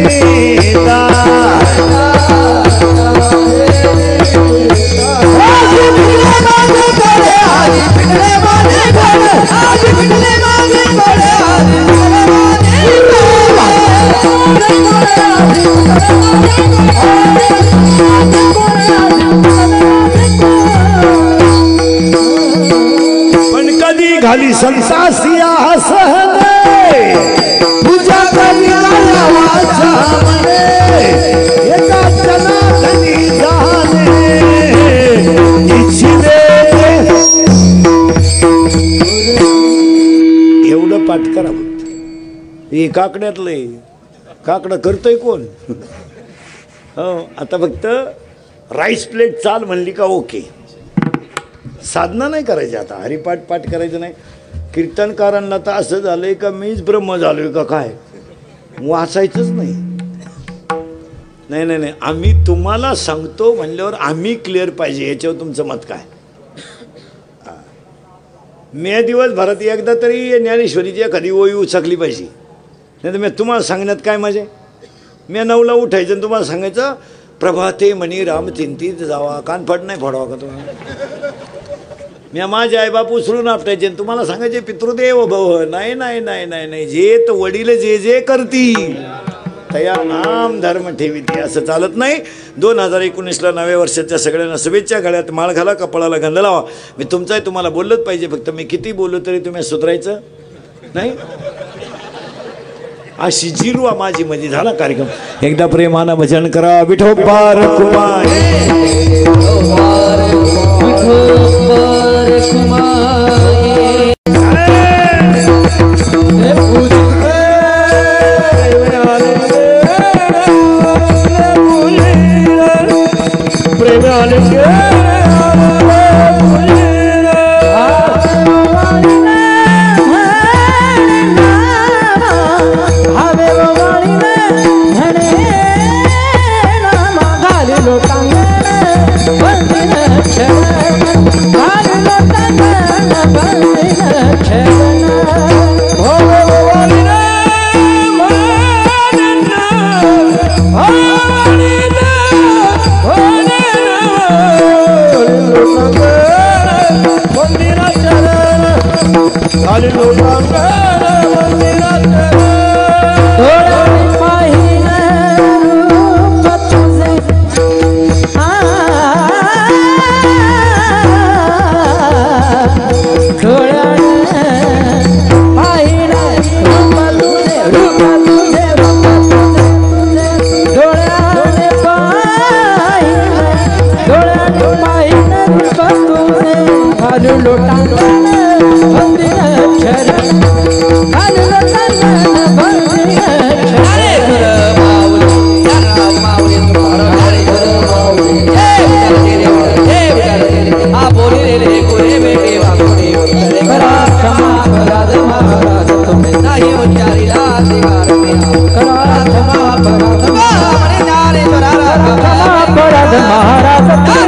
पण कधी घाली संसासिया सहने तुझ्या कधी वाचा एका जनातनी जाणे इच्छिले एवढं पाठ करा हे काकड्यातलं काकडं करतोय कोण हो आता फक्त राईस प्लेट चाल म्हणली का ओके साधना नाही करायची आता हरिपाठ पाठ करायचं नाही कीर्तनकारांना तर असं झालंय का मीच ब्रह्म झालोय का काय वाचायचंच नाही नाही नाही नाही आम्ही तुम्हाला सांगतो म्हणल्यावर आम्ही क्लिअर पाहिजे याच्यावर तुमचं मत काय मी दिवसभरात एकदा तरी ज्ञानेश्वरीची एखादी ओळी उचकली पाहिजे नाही तर मी तुम्हाला सांगण्यात काय मजा मी 9ला उठायचं आणि तुम्हाला सांगायचं प्रभाते मणी राम चिंतित जावा कानफड नाही फोडावा का तुम्हाला मी माझे आईबाप उचलून आपटायचे आणि तुम्हाला सांगायचे पितृदेव भव नाही नाही नाही नाही नाही जे तर वडील जे जे करतील तया नाम धर्म ठेविते असं चालत नाही 2019ला नव्या वर्षाच्या सगळ्यांना शुभेच्छा गळ्यात माळ घाला कपाळाला गंध लावा मी तुमचं आहे तुम्हाला बोललंच पाहिजे फक्त मी किती बोललो तरी तुम्ही सुधरायचं नाही अशी जिरवा माझी मध्ये झाला कार्यक्रम एकदा प्रेमानं भजन करा विठोबार कुमार लोटा महाराज